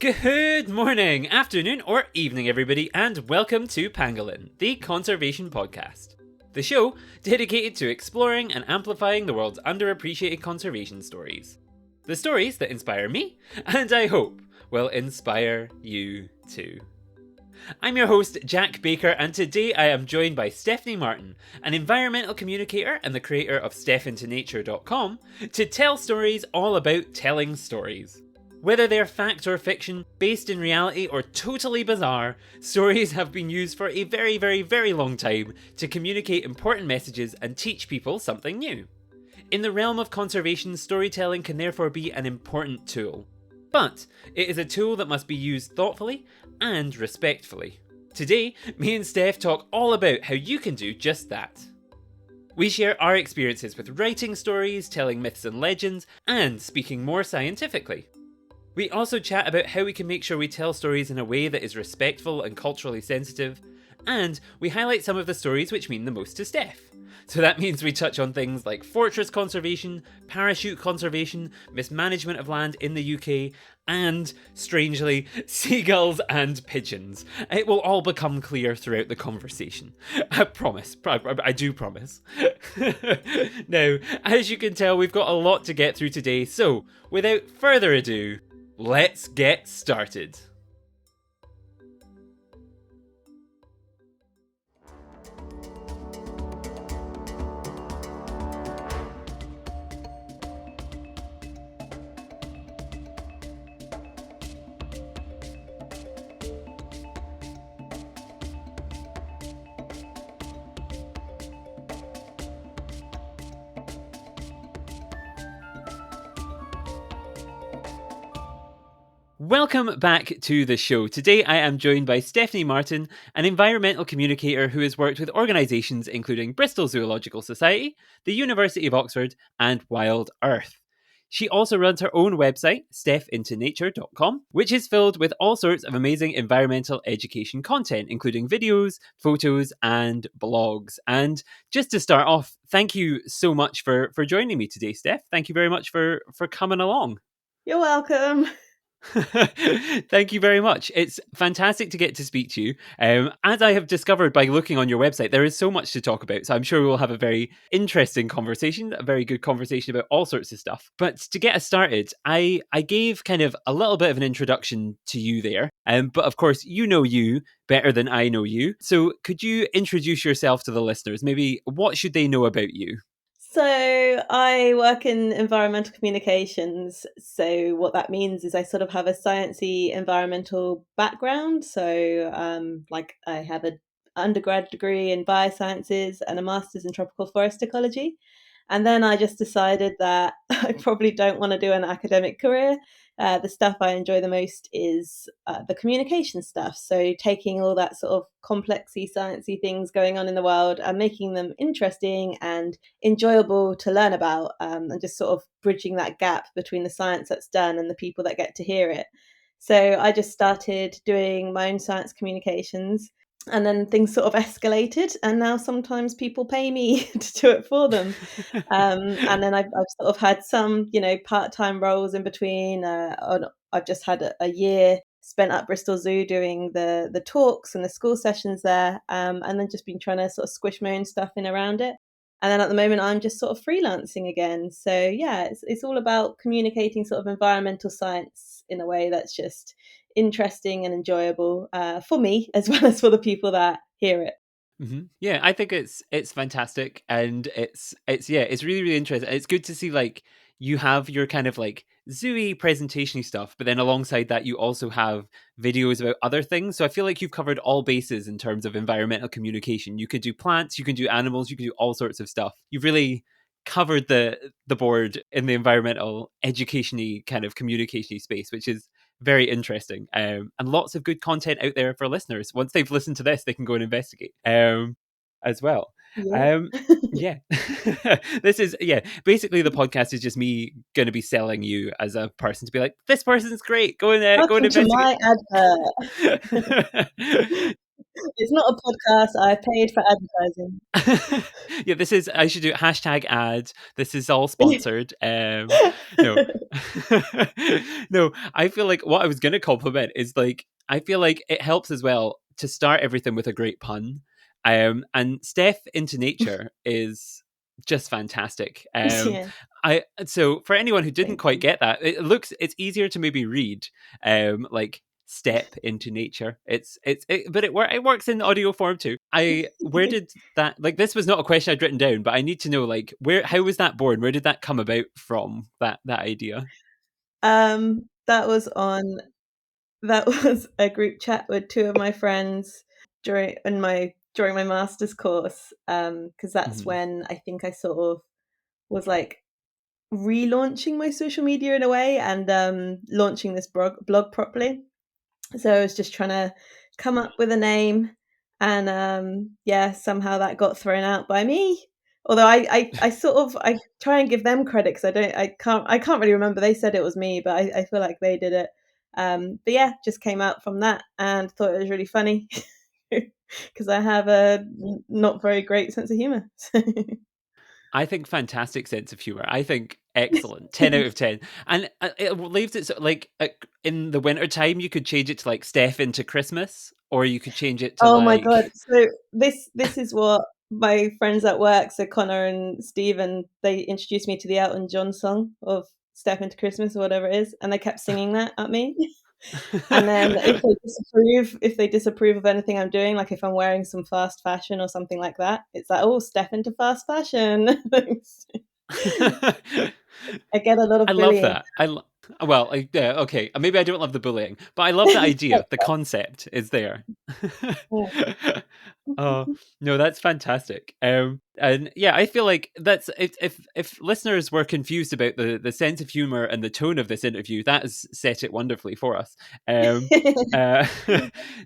Good morning, afternoon, or evening, everybody, and welcome to Pangolin, the conservation podcast. The show dedicated to exploring and amplifying the world's underappreciated conservation stories. The stories that inspire me, and I hope will inspire you too. I'm your host, Jack Baker, and today I am joined by Stephanie Martin, an environmental communicator and the creator of StephIntoNature.com, to tell stories all about telling stories. Whether they're fact or fiction, based in reality or totally bizarre, stories have been used for a very, very, very long time to communicate important messages and teach people something new. In the realm of conservation, storytelling can therefore be an important tool. But it is a tool that must be used thoughtfully and respectfully. Today, me and Steph talk all about how you can do just that. We share our experiences with writing stories, telling myths and legends, and speaking more scientifically. We also chat about how we can make sure we tell stories in a way that is respectful and culturally sensitive, and we highlight some of the stories which mean the most to Steph. So that means we touch on things like fortress conservation, parachute conservation, mismanagement of land in the UK, and, strangely, seagulls and pigeons. It will all become clear throughout the conversation. I promise. I do promise. Now, as you can tell, we've got a lot to get through today, so without further ado, let's get started. Welcome back to the show. Today I am joined by Stephanie Martin, an environmental communicator who has worked with organisations including Bristol Zoological Society, the University of Oxford, and Wild Earth. She also runs her own website, StephIntoNature.com, which is filled with all sorts of amazing environmental education content, including videos, photos, and blogs. And just to start off, thank you so much for joining me today, Steph. Thank you very much for coming along. You're welcome. Thank you very much. It's fantastic to get to speak to you. As I have discovered by looking on your website, there is so much to talk about. So I'm sure we'll have a very interesting conversation, a very good conversation about all sorts of stuff. But to get us started, I gave kind of a little bit of an introduction to you there. But of course, you know you better than I know you. So could you introduce yourself to the listeners? Maybe what should they know about you? So I work in environmental communications. So what that means is I sort of have a sciencey environmental background. So I have an undergrad degree in biosciences and a master's in tropical forest ecology. And then I just decided that I probably don't want to do an academic career. The stuff I enjoy the most is the communication stuff. So taking all that sort of complexy, sciencey things going on in the world and making them interesting and enjoyable to learn about, and just sort of bridging that gap between the science that's done and the people that get to hear it. So I just started doing my own science communications, and then things sort of escalated, and now sometimes people pay me to do it for them. And then I've sort of had some, part-time roles in between. I've just had a year spent at Bristol Zoo doing the talks and the school sessions there, and then just been trying to sort of squish my own stuff in around it. And then at the moment, I'm just sort of freelancing again. So yeah, it's all about communicating sort of environmental science in a way that's just interesting and enjoyable for me as well as for the people that hear it. Mm-hmm. Yeah, I think it's fantastic, and it's really really interesting. It's good to see like you have your kind of like zooey presentation stuff, but then alongside that you also have videos about other things. So I feel like you've covered all bases in terms of environmental communication. You could do plants, you can do animals, you can do all sorts of stuff. You've really covered the board in the environmental education-y kind of communication space, which is very interesting, and lots of good content out there for listeners. Once they've listened to this, they can go and investigate as well. Yeah. Yeah. This is, yeah, basically the podcast is just me going to be selling you as a person, to be like, this person's great, go and Welcome to investigate. my advert. It's not a podcast. I paid for advertising. Yeah, this is, I should do hashtag ad. This is all sponsored. No. No, I feel like what I was gonna compliment is like I feel like it helps as well to start everything with a great pun. And Steph into nature is just fantastic. Yeah, So for anyone who didn't thank quite you. get that, it's easier to maybe read like step into nature. But it works in audio form too. I Where did that, like, this was not a question I'd written down, but I need to know, like, how was that born? Where did that come about from, that idea? That was on that was a group chat with two of my friends during my master's course. Because that's Mhm. when I think I sort of was like relaunching my social media in a way and launching this blog properly. So I was just trying to come up with a name, and yeah, somehow that got thrown out by me. Although I sort of I try and give them credit because I can't really remember. They said it was me, but I feel like they did it. But yeah, just came out from that and thought it was really funny because I have a not very great sense of humor. I think fantastic sense of humor. I think excellent. 10 out of 10. And it leaves it like in the winter time you could change it to like Steph into Christmas, or you could change it to Oh my god. like So this is what my friends at work, so Connor and Stephen, they introduced me to the Elton John song of Step Into Christmas or whatever it is, and they kept singing that at me. And then if they disapprove of anything I'm doing, like if I'm wearing some fast fashion or something like that, it's like, "Oh, step into fast fashion." I get a lot I of love bullying. that. Well, yeah, okay. Maybe I don't love the bullying, but I love the idea. The concept is there. Yeah. Oh no, that's fantastic. And yeah, I feel like that's, if listeners were confused about the sense of humor and the tone of this interview, that has set it wonderfully for us. Um, uh,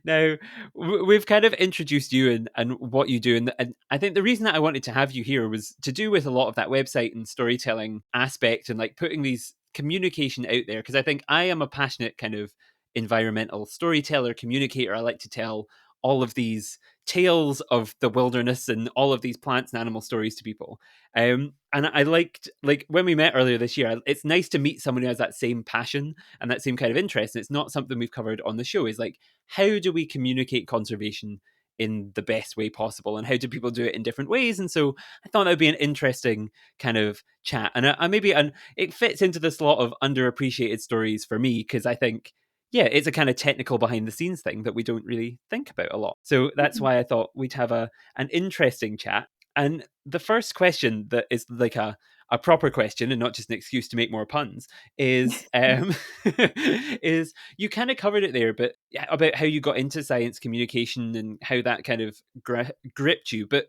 Now we've kind of introduced you and what you do, and I think the reason that I wanted to have you here was to do with a lot of that website and storytelling aspect and like putting these communication out there, because I think I am a passionate kind of environmental storyteller, communicator. I like to tell all of these tales of the wilderness and all of these plants and animal stories to people. And I liked, like, when we met earlier this year, it's nice to meet someone who has that same passion and that same kind of interest. And it's not something we've covered on the show. Is like, how do we communicate conservation in the best way possible, and how do people do it in different ways? And so I thought that would be an interesting kind of chat, and I maybe, and it fits into this lot of underappreciated stories for me, because I think, yeah, it's a kind of technical behind the scenes thing that we don't really think about a lot. So that's why I thought we'd have an interesting chat. And the first question that is like a proper question and not just an excuse to make more puns is is, you kind of covered it there, but yeah, about how you got into science communication and how that kind of gripped you. But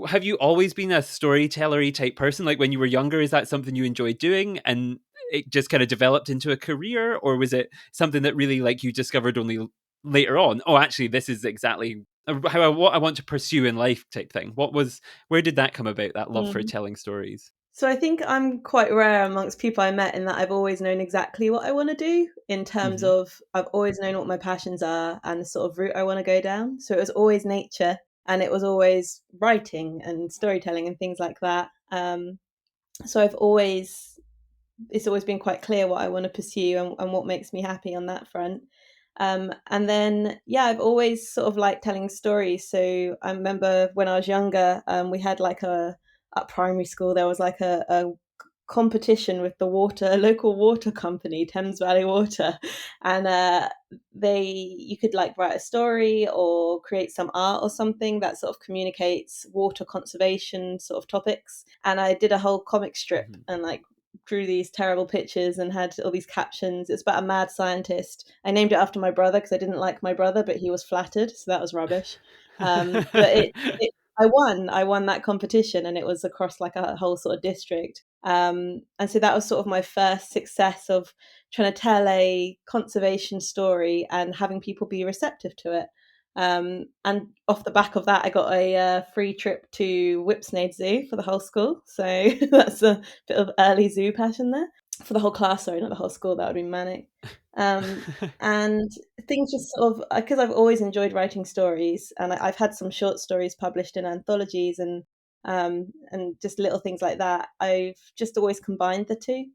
have you always been a storytellery type person? Like when you were younger, is that something you enjoyed doing and it just kind of developed into a career, or was it something that really, like, you discovered only later on? Oh, actually, this is exactly what I want to pursue in life, type thing. Where did that come about? That love for Mm. telling stories. So I think I'm quite rare amongst people I met in that I've always known exactly what I want to do in terms Hmm. of I've always known what my passions are and the sort of route I want to go down. So it was always nature and it was always writing and storytelling and things like that. So it's always been quite clear what I want to pursue and what makes me happy on that front. And then, yeah, I've always sort of liked telling stories. So I remember when I was younger, we had like at primary school, there was like a competition with the local water company, Thames Valley Water. And you could like write a story or create some art or something that sort of communicates water conservation sort of topics. And I did a whole comic strip Hmm. and like drew these terrible pictures and had all these captions. It's about a mad scientist. I named it after my brother because I didn't like my brother, but he was flattered, so that was rubbish. But I won that competition, and it was across like a whole sort of district. And so that was sort of my first success of trying to tell a conservation story and having people be receptive to it. And off the back of that, I got a free trip to Whipsnade Zoo for the whole school. So that's a bit of early zoo passion there. for the whole class, sorry, not the whole school. That would be manic. Um, and things just sort of, because I've always enjoyed writing stories, and I've had some short stories published in anthologies, and just little things like that. I've just always combined the two.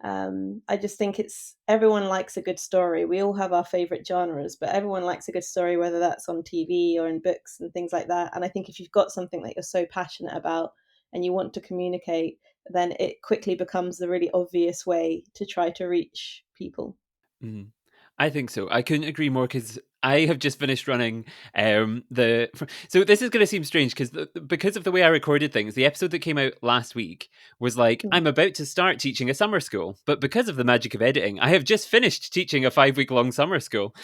I just think it's everyone likes a good story. We all have our favorite genres, but everyone likes a good story, whether that's on TV or in books and things like that. And I think if you've got something that you're so passionate about and you want to communicate, then it quickly becomes the really obvious way to try to reach people. Mhm. I think so. I couldn't agree more because I have just finished running the. So this is going to seem strange because of the way I recorded things. The episode that came out last week was like Mm. I'm about to start teaching a summer school, but because of the magic of editing, I have just finished teaching a 5 week long summer school.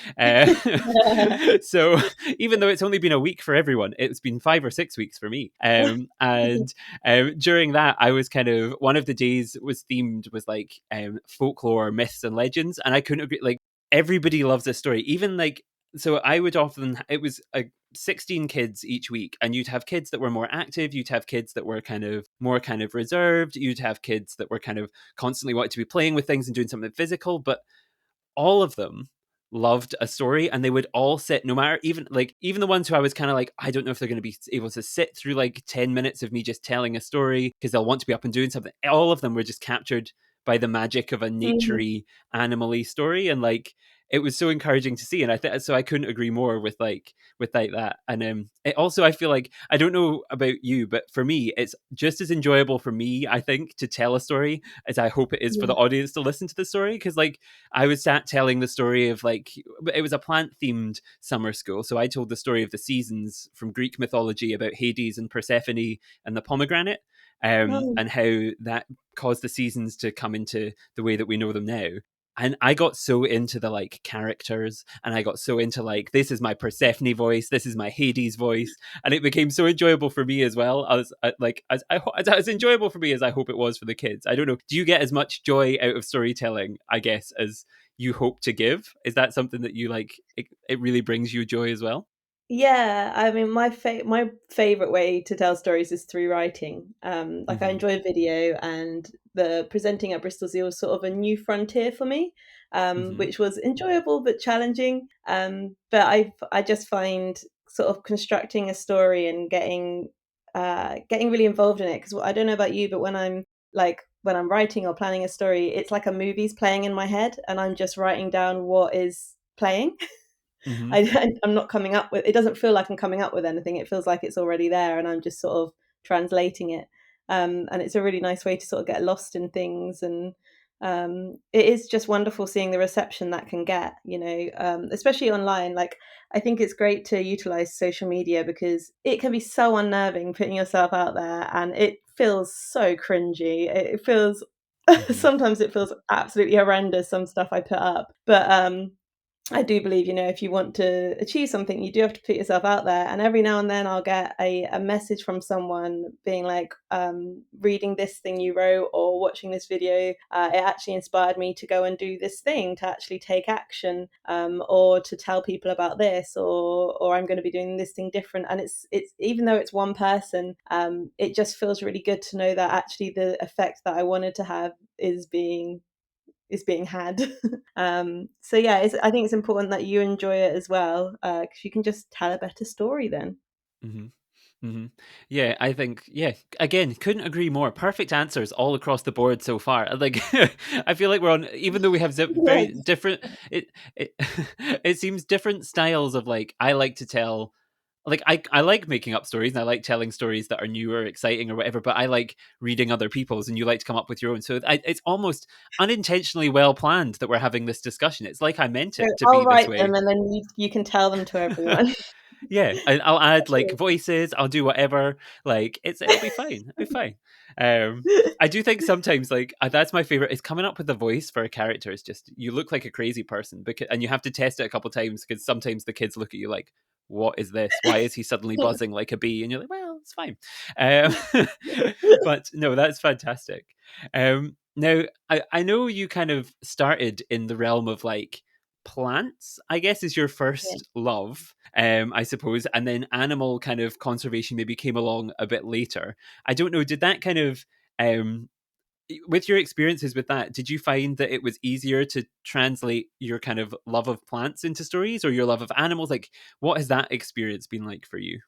So even though it's only been a week for everyone, it's been 5 or 6 weeks for me. And during that, I was kind of one of the days was themed was like folklore, myths, and legends, and I couldn't agree. Like everybody loves this story, even like so. I would often it was 16 kids each week, and you'd have kids that were more active, you'd have kids that were kind of more kind of reserved, you'd have kids that were kind of constantly wanting to be playing with things and doing something physical, but all of them loved a story, and they would all sit, no matter, even the ones who I was kind of like, I don't know if they're going to be able to sit through like 10 minutes of me just telling a story because they'll want to be up and doing something. All of them were just captured by the magic of a Mhm. naturey, animally story, and like it was so encouraging to see. And I think so I couldn't agree more with like that. And it also, I feel like, I don't know about you, but for me it's just as enjoyable for me, I think, to tell a story as I hope it is for Yeah. the audience to listen to the story. Because like I was sat telling the story of like it was a plant themed summer school, so I told the story of the seasons from Greek mythology about Hades and Persephone and the pomegranate, Oh, and how that caused the seasons to come into the way that we know them now. And I got so into the like characters, and I got so into like, this is my Persephone voice, this is my Hades voice, and it became so enjoyable for me as well as like as enjoyable for me as I hope it was for the kids. I don't know. Do you get as much joy out of storytelling, I guess, as you hope to give? Is that something that you like? It really brings you joy as well. yeah, I mean, my favorite way to tell stories is through writing. Like I Hmm. enjoy video, and the presenting at Bristol Zoo was sort of a new frontier for me, Hmm. which was enjoyable but challenging. But I just find sort of constructing a story and getting really involved in it, because I don't know about you, but when I'm writing or planning a story, it's like a movie's playing in my head, and I'm just writing down what is playing. Hmm. I'm not coming up with it. Doesn't feel like I'm coming up with anything. It feels like it's already there, and I'm just sort of translating it. And it's a really nice way to sort of get lost in things, and it is just wonderful seeing the reception that can get. Especially online. Like I think it's great to utilize social media because it can be so unnerving putting yourself out there, and it feels so cringy. It feels Hmm. sometimes it feels absolutely horrendous. Some stuff I put up, but I do believe, if you want to achieve something, you do have to put yourself out there. And every now and then I'll get a message from someone being like, reading this thing you wrote or watching this video, it actually inspired me to go and do this thing, to actually take action, or to tell people about this, or I'm going to be doing this thing different. And it's even though it's one person, it just feels really good to know that actually the effect that I wanted to have is being had. So yeah, I think it's important that you enjoy it as well, because you can just tell a better story then. Hmm. Hmm. Yeah, I think, yeah, again, couldn't agree more. Perfect answers all across the board so far. Like, I feel like we're on, even though we have very Yes. different, it it seems different styles of like, I like to tell, like, I like making up stories and I like telling stories that are new or exciting or whatever, but I like reading other people's, and you like to come up with your own. So it's almost unintentionally well planned that we're having this discussion. It's like I meant So it to I'll be this write way. them, and then you can tell them to everyone. Yeah, I'll add like voices. I'll do whatever. Like it'll be fine. It'll be fine. Um, I do think sometimes like that's my favorite. Is coming up with a voice for a character is just you look like a crazy person because and you have to test it a couple times because sometimes the kids look at you like, "What is this? Why is he suddenly buzzing like a bee?" And you're like, "Well, it's fine." Um, but no, that's fantastic. Now I know you kind of started in the realm of like plants, I guess, is your Yeah. first love, I suppose, and then animal kind of conservation maybe came along a bit later. I don't know, did that kind of um with your experiences with that, did you find that it was easier to translate your kind of love of plants into stories, or your love of animals? Like, what has that experience been like for you?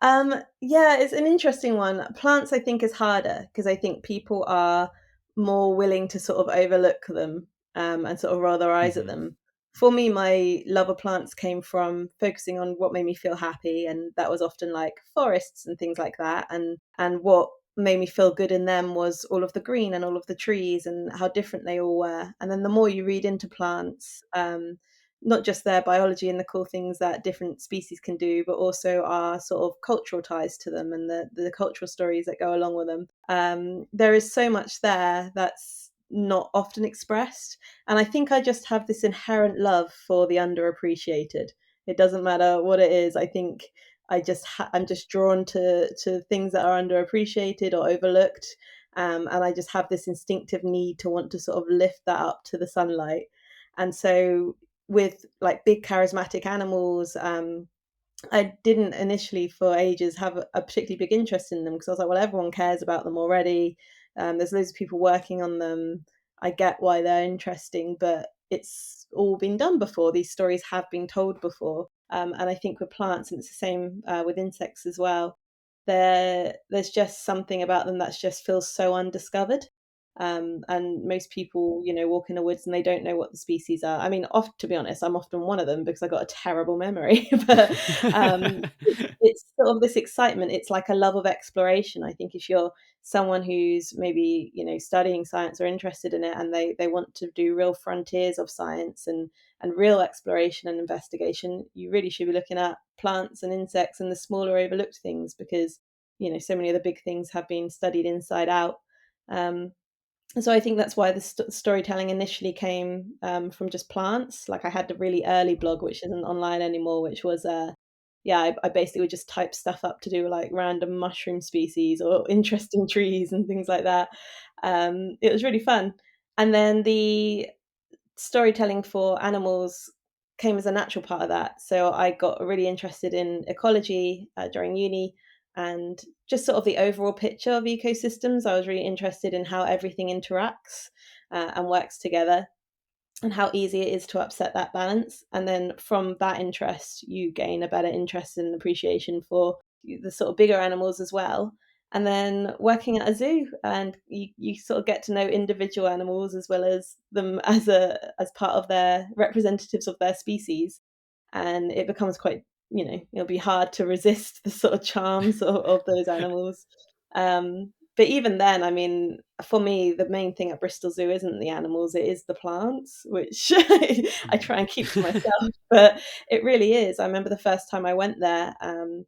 Yeah, it's an interesting one. Plants, I think, is harder because I think people are more willing to sort of overlook them, and sort of roll their eyes at Hmm. them. For me, my love of plants came from focusing on what made me feel happy, and that was often like forests and things like that. And what made me feel good in them was all of the green and all of the trees and how different they all were. And then the more you read into plants, not just their biology and the cool things that different species can do, but also our sort of cultural ties to them and the cultural stories that go along with them. There is so much there that's not often expressed. And I think I just have this inherent love for the underappreciated. It doesn't matter what it is. I think I'm just drawn to things that are underappreciated or overlooked. And I just have this instinctive need to want to sort of lift that up to the sunlight. And so with like big charismatic animals, I didn't initially for ages have a particularly big interest in them because I was like, well, everyone cares about them already. There's loads of people working on them. I get why they're interesting, but it's all been done before. These stories have been told before. And I think with plants, and it's the same with insects as well, there's just something about them that just feels so undiscovered. And most people, walk in the woods and they don't know what the species are. I mean, to be honest, I'm often one of them because I got a terrible memory. But it's sort of this excitement. It's like a love of exploration. I think if you're someone who's maybe studying science or interested in it, and they want to do real frontiers of science and real exploration and investigation, you really should be looking at plants and insects and the smaller overlooked things, because so many of the big things have been studied inside out. Um, so I think that's why the storytelling initially came from just plants. Like I had the really early blog, which isn't online anymore, which was yeah, I basically would just type stuff up to do like random mushroom species or interesting trees and things like that. It was really fun. And then the storytelling for animals came as a natural part of that. So I got really interested in ecology during uni, and just sort of the overall picture of ecosystems. I was really interested in how everything interacts and works together, and how easy it is to upset that balance. And then from that interest, you gain a better interest and appreciation for the sort of bigger animals as well. And then working at a zoo, and you sort of get to know individual animals as well as them as part of their representatives of their species. And it becomes quite, it'll be hard to resist the sort of charms of those animals. But even then, I mean, for me, the main thing at Bristol Zoo isn't the animals, it is the plants, which I try and keep to myself. But it really is. I remember the first time I went there,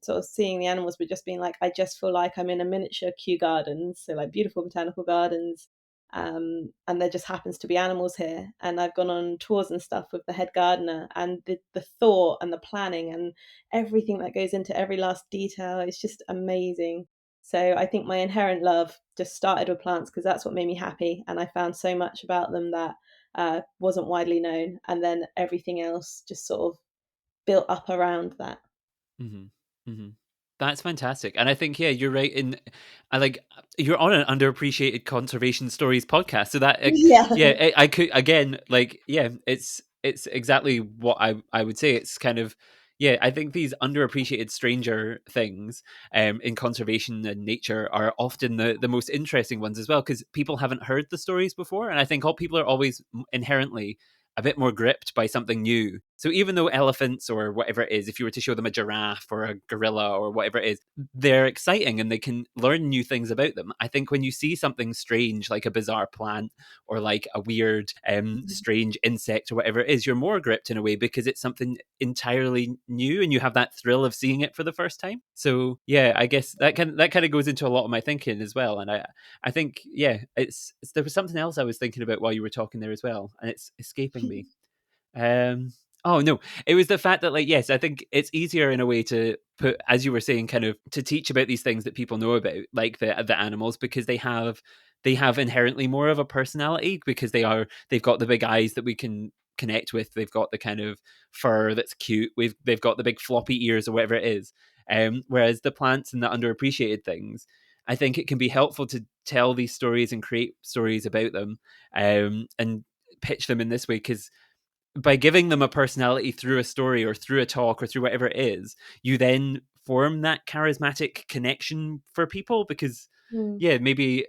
sort of seeing the animals, but just being like, I just feel like I'm in a miniature Kew Gardens, so like beautiful botanical gardens. And there just happens to be animals here. And I've gone on tours and stuff with the head gardener, and the thought and the planning and everything that goes into every last detail is just amazing. So I think my inherent love just started with plants because that's what made me happy, and I found so much about them that wasn't widely known, and then everything else just sort of built up around that. Hmm. Hmm. That's fantastic. And I think, yeah, you're right. I like, you're on an underappreciated conservation stories podcast. So that, Yeah. yeah, I could, again, like, yeah, it's exactly what I would say. It's kind of, yeah, I think these underappreciated stranger things in conservation and nature are often the most interesting ones as well, because people haven't heard the stories before. And I think all people are always inherently a bit more gripped by something new. So even though elephants or whatever it is, if you were to show them a giraffe or a gorilla or whatever it is, they're exciting and they can learn new things about them. I think when you see something strange like a bizarre plant or like a weird strange insect or whatever it is, you're more gripped in a way because it's something entirely new and you have that thrill of seeing it for the first time. So yeah, I guess that kind of goes into a lot of my thinking as well. And I think, yeah, it's there was something else I was thinking about while you were talking there as well, and it's escaping me. Um, oh no, it was the fact that, like, yes, I think it's easier in a way to put, as you were saying, kind of to teach about these things that people know about, like the animals, because they have inherently more of a personality because they've got the big eyes that we can connect with. They've got the kind of fur that's cute. They've got the big floppy ears or whatever it is. Whereas the plants and the underappreciated things, I think it can be helpful to tell these stories and create stories about them, and pitch them in this way, because by giving them a personality through a story or through a talk or through whatever it is, you then form that charismatic connection for people. Because Mm. yeah, maybe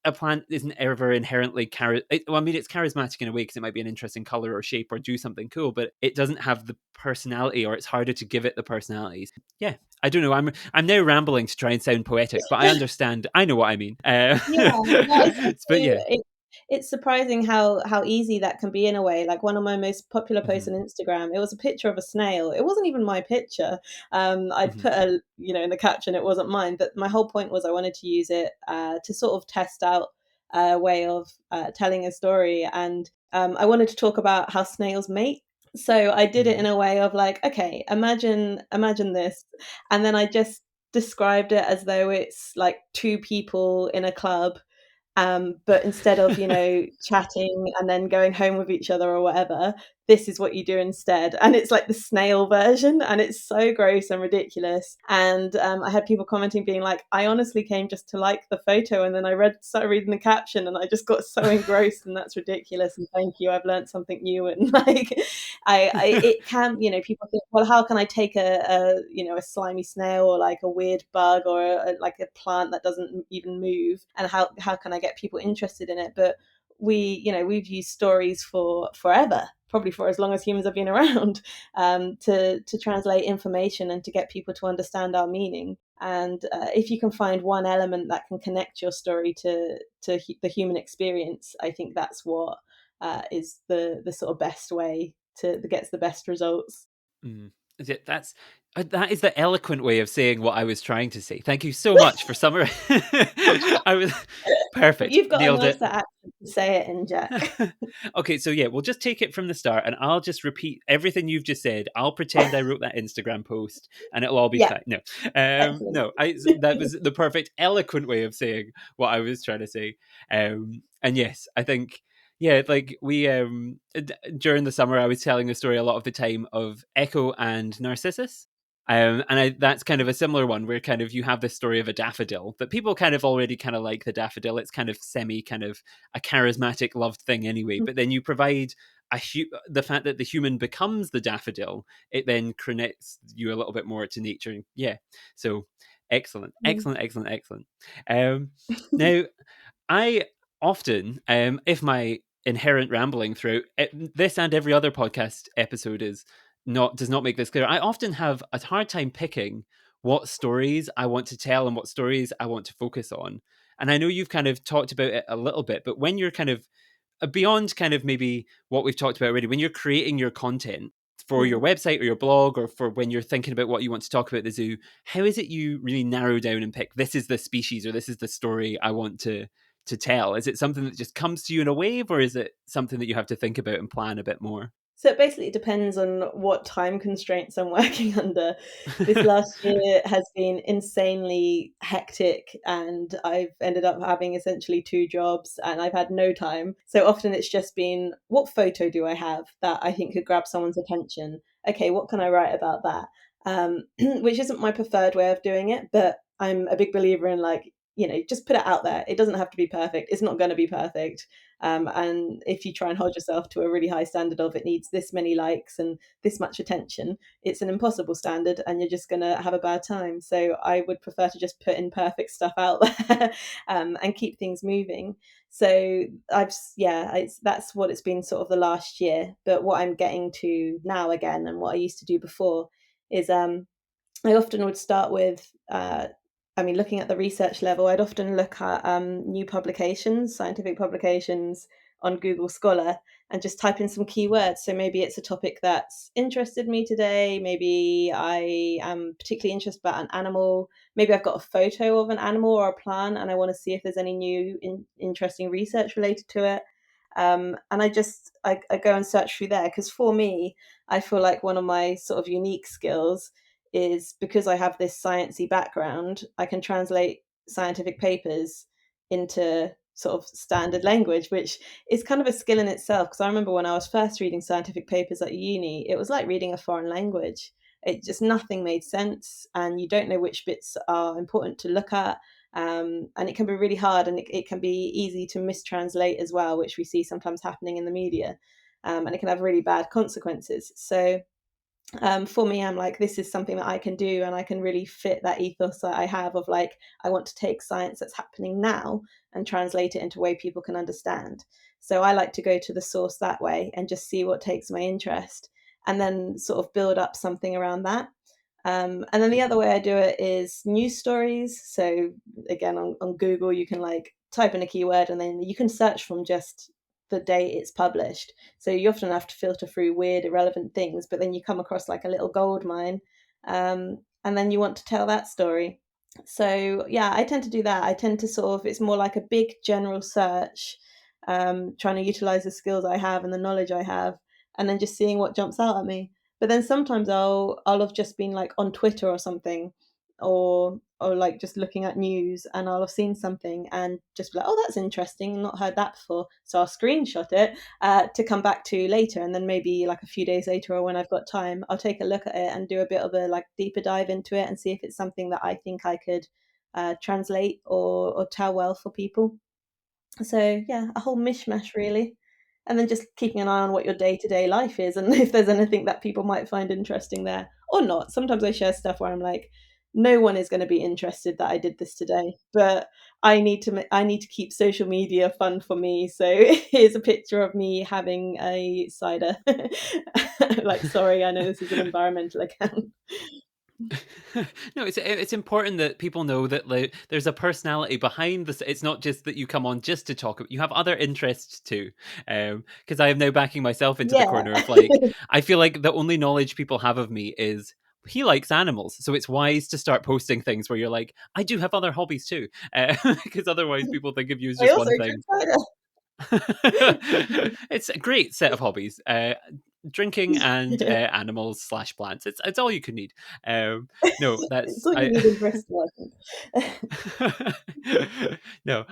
a plant isn't ever inherently well, I mean, it's charismatic in a way because it might be an interesting color or shape or do something cool, but it doesn't have the personality, or it's harder to give it the personalities. Yeah, I don't know. I'm now rambling to try and sound poetic, but I understand. I know what I mean. Yeah, no, it's But yeah. also it's surprising how easy that can be in a way. Like one of my most popular posts on Mhm, Instagram, it was a picture of a snail. It wasn't even my picture. I'd mhm, put in the caption, it wasn't mine. But my whole point was I wanted to use it to sort of test out a way of telling a story, and I wanted to talk about how snails mate. So I did it in mhm. a way of like, okay, imagine this, and then I just described it as though it's like two people in a club, but instead of, chatting and then going home with each other or whatever, this is what you do instead. And it's like the snail version, and it's so gross and ridiculous. And I had people commenting, being like, I honestly came just to like the photo, and then started reading the caption, and I just got so engrossed, and that's ridiculous. And thank you, I've learned something new. And like, it can, people think, well, how can I take a slimy snail or like a weird bug or like a plant that doesn't even move, and how can I get people interested in it? But we've used stories for forever, probably for as long as humans have been around, to translate information and to get people to understand our meaning. And if you can find one element that can connect your story to the human experience, I think that's what is the sort of best way that gets the best results. Mm. That is the eloquent way of saying what I was trying to say. Thank you so much for summarizing. I was But perfect. you've got a Nailed it. nicer accent to say it in, Jack. Okay, so yeah, we'll just take it from the start, and I'll just repeat everything you've just said. I'll pretend I wrote that Instagram post, and it'll all be Yeah, fine. No, excellent. no, that was the perfect, eloquent way of saying what I was trying to say. And yes, I think yeah, like during the summer, I was telling the story a lot of the time of Echo and Narcissus. That's kind of a similar one where kind of you have this story of a daffodil that people kind of already kind of like the daffodil. It's kind of kind of a charismatic, loved thing anyway. But then you provide the fact that the human becomes the daffodil, it then connects you a little bit more to nature. Yeah. So excellent, Mm. excellent, excellent, excellent. Now, I often, if my inherent rambling throughout this and every other podcast episode does not make this clear, I often have a hard time picking what stories I want to tell and what stories I want to focus on. And I know you've kind of talked about it a little bit, but when you're kind of beyond kind of maybe what we've talked about already, when you're creating your content for your Mm. website or your blog, or for when you're thinking about what you want to talk about at the zoo, how is it you really narrow down and pick, this is the species or this is the story I want to tell? Is it something that just comes to you in a wave, or is it something that you have to think about and plan a bit more? So it basically depends on what time constraints I'm working under. This last year has been insanely hectic, and I've ended up having essentially two jobs, and I've had no time. So often it's just been, what photo do I have that I think could grab someone's attention? Okay, what can I write about that? Which isn't my preferred way of doing it, but I'm a big believer in, like, just put it out there. It doesn't have to be perfect. It's not going to be perfect. And if you try and hold yourself to a really high standard of, it needs this many likes and this much attention, it's an impossible standard, and you're just going to have a bad time. So I would prefer to just put in perfect stuff out there, and keep things moving. So that's what it's been sort of the last year. But what I'm getting to now again, and what I used to do before, is I often would start with, looking at the research level, I'd often look at new publications, scientific publications on Google Scholar, and just type in some keywords. So maybe it's a topic that's interested me today. Maybe I am particularly interested about an animal. Maybe I've got a photo of an animal or a plant, and I want to see if there's any new interesting research related to it. And I go and search through there, because for me, I feel like one of my sort of unique skills is, because I have this sciencey background, I can translate scientific papers into sort of standard language, which is kind of a skill in itself. Because I remember when I was first reading scientific papers at uni, it was like reading a foreign language. It just, nothing made sense, and you don't know which bits are important to look at. And it can be really hard, and it can be easy to mistranslate as well, which we see sometimes happening in the media. And it can have really bad consequences. So for me, I'm like, this is something that I can do, and I can really fit that ethos that I have of like, I want to take science that's happening now and translate it into a way people can understand. So I like to go to the source that way and just see what takes my interest, and then sort of build up something around that. And then the other way I do it is news stories. So again, on Google, you can like type in a keyword, and then you can search from just the date it's published. So you often have to filter through weird, irrelevant things, but then you come across like a little gold mine, and then you want to tell that story. So yeah, I tend to do that. I tend to sort of, it's more like a big general search, trying to utilize the skills I have and the knowledge I have, and then just seeing what jumps out at me. But then sometimes I'll have just been like on Twitter or something, or like just looking at news, and I'll have seen something and just be like, oh, that's interesting, not heard that before. So I'll screenshot it to come back to later, and then maybe like a few days later, or when I've got time, I'll take a look at it and do a bit of a like deeper dive into it and see if it's something that I think I could translate or tell well for people. So yeah, a whole mishmash really. And then just keeping an eye on what your day-to-day life is, and if there's anything that people might find interesting there or not. Sometimes I share stuff where I'm like, no one is going to be interested that I did this today, but I need to keep social media fun for me. So here's a picture of me having a cider. Like, sorry, I know this is an environmental account. No, it's important that people know that like there's a personality behind this. It's not just that you come on just to talk. You have other interests too. Because I am now backing myself into the Yeah. corner of like I feel like the only knowledge people have of me is he likes animals, so it's wise to start posting things where you're like, I do have other hobbies too, because otherwise people think of you as I just also one drink thing. cider. It's a great set of hobbies. Drinking and animals slash plants. It's all you can need. No, It's that's all you I. need in Bristol, I think. No,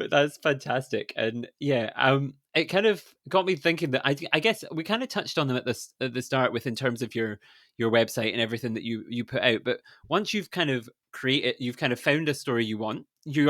that's fantastic, and yeah, it kind of got me thinking that I guess we kind of touched on them at the start with in terms of your website and everything that you put out, but once you've kind of created, you've kind of found a story you want, you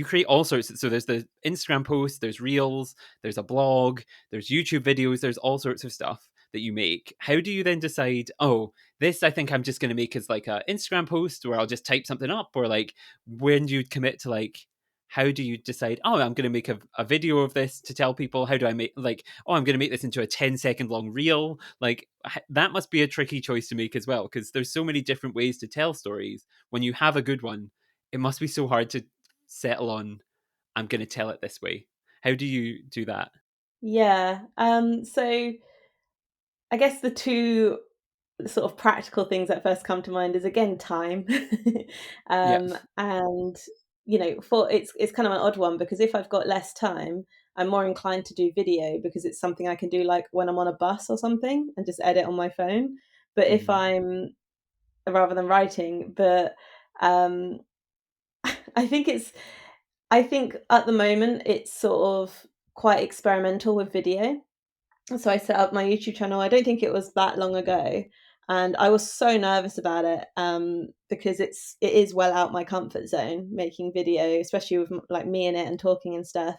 create all sorts so there's the Instagram posts, there's reels, there's a blog, there's YouTube videos, there's all sorts of stuff that you make. How do you then decide, oh, this I think I'm just going to make as like a Instagram post where I'll just type something up, or like when do you commit to like how do you decide, oh, I'm going to make a video of this to tell people? How do I make like, oh, I'm going to make this into a 10-second long reel? Like that must be a tricky choice to make as well, because there's so many different ways to tell stories. When you have a good one, it must be so hard to settle on, I'm going to tell it this way. How do you do that? Yeah. So I guess the two sort of practical things that first come to mind is again time. Yeah. And for it's kind of an odd one, because if I've got less time, I'm more inclined to do video because it's something I can do like when I'm on a bus or something and just edit on my phone. But if Mm. I'm rather than writing, but um I think it's I think at the moment it's sort of quite experimental with video. So I set up my YouTube channel. I don't think it was that long ago, and I was so nervous about it, because it is well out my comfort zone making video, especially with like me in it and talking and stuff.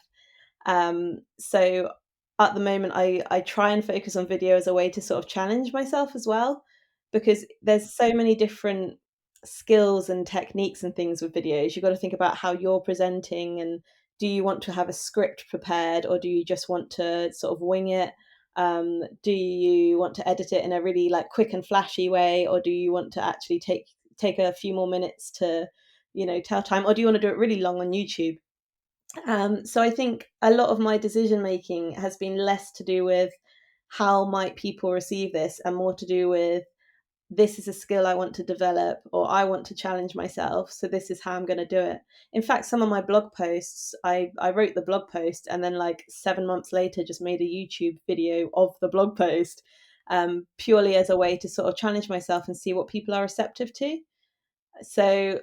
So at the moment, I try and focus on video as a way to sort of challenge myself as well, because there's so many different skills and techniques and things with videos. You've got to think about how you're presenting, and do you want to have a script prepared, or do you just want to sort of wing it? Do you want to edit it in a really like quick and flashy way, or do you want to actually take a few more minutes to tell time, or do you want to do it really long on YouTube? So I think a lot of my decision making has been less to do with how might people receive this, and more to do with, this is a skill I want to develop, or I want to challenge myself, so this is how I'm going to do it. In fact, some of my blog posts, I wrote the blog post and then like 7 months later just made a YouTube video of the blog post, purely as a way to sort of challenge myself and see what people are receptive to. So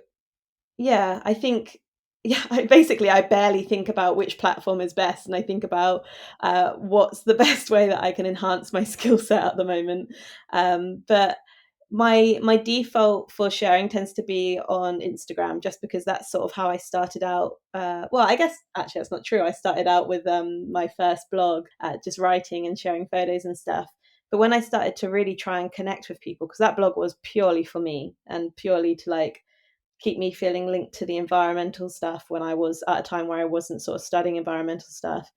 yeah, I think, yeah, I barely think about which platform is best, and I think about what's the best way that I can enhance my skill set at the moment. But my default for sharing tends to be on Instagram, just because that's sort of how I started out. Well, I guess actually that's not true. I started out with my first blog, just writing and sharing photos and stuff. But when I started to really try and connect with people, because that blog was purely for me and purely to like keep me feeling linked to the environmental stuff when I was at a time where I wasn't sort of studying environmental stuff.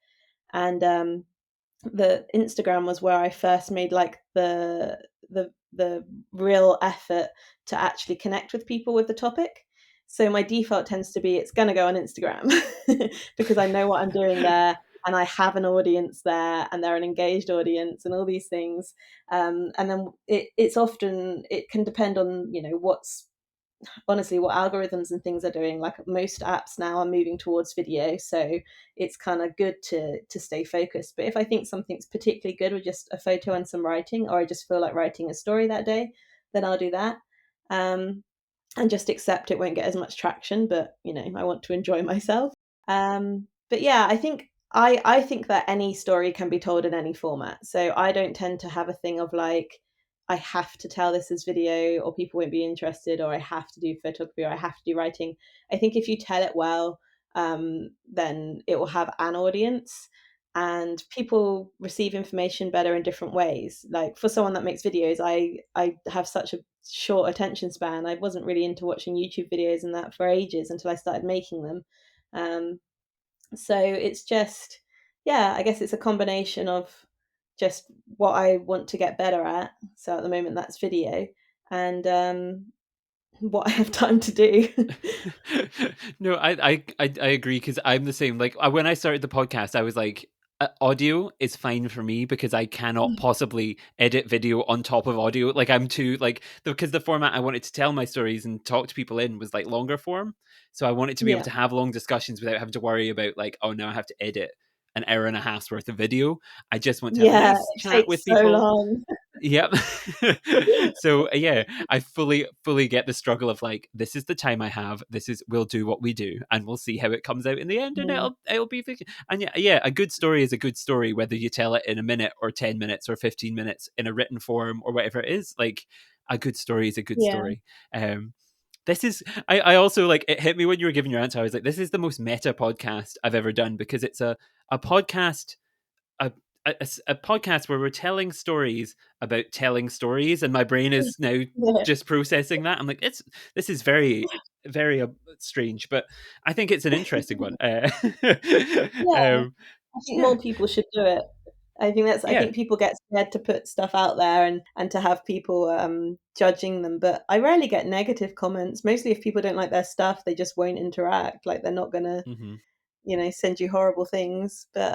And the Instagram was where I first made like the real effort to actually connect with people with the topic. So my default tends to be it's going to go on Instagram because I know what I'm doing there and I have an audience there and they're an engaged audience and all these things. And then it's often, it can depend on, what's honestly what algorithms and things are doing. Like most apps now are moving towards video, so it's kind of good to stay focused. But if I think something's particularly good with just a photo and some writing, or I just feel like writing a story that day, then I'll do that. And just accept it won't get as much traction, but I want to enjoy myself. But yeah, I think that any story can be told in any format, so I don't tend to have a thing of like I have to tell this as video or people won't be interested, or I have to do photography, or I have to do writing. I think if you tell it well, then it will have an audience, and people receive information better in different ways. Like for someone that makes videos, I have such a short attention span. I wasn't really into watching YouTube videos and that for ages until I started making them. Um, so it's just, yeah, I guess it's a combination of just what I want to get better at. So at the moment, that's video, and what I have time to do. No, I agree, because I'm the same. Like when I started the podcast, I was like, audio is fine for me because I cannot possibly edit video on top of audio. Like I'm too like because the format I wanted to tell my stories and talk to people in was like longer form. So I wanted to be able Yeah, to have long discussions without having to worry about like, oh, now I have to edit an hour and a half's worth of video. I just want to have a yeah, nice it chat with takes so people. long. Yep. So yeah, I fully get the struggle of like, this is the time I have. This is we'll do what we do, and we'll see how it comes out in the end, and Mm, it'll be. And yeah, a good story is a good story, whether you tell it in a minute or 10 minutes or 15 minutes in a written form or whatever it is. Like a good story is a good yeah. story. This is I also like it hit me when you were giving your answer. I was like, this is the most meta podcast I've ever done, because it's a podcast a, a podcast where we're telling stories about telling stories, and my brain is now Yeah. just processing that. I'm like, this is very very strange, but I think it's an interesting one. Yeah, Um, I think yeah, more people should do it. I yeah, think people get scared to put stuff out there and to have people judging them. But I rarely get negative comments. Mostly if people don't like their stuff, they just won't interact. Like they're not gonna, hmm send you horrible things. But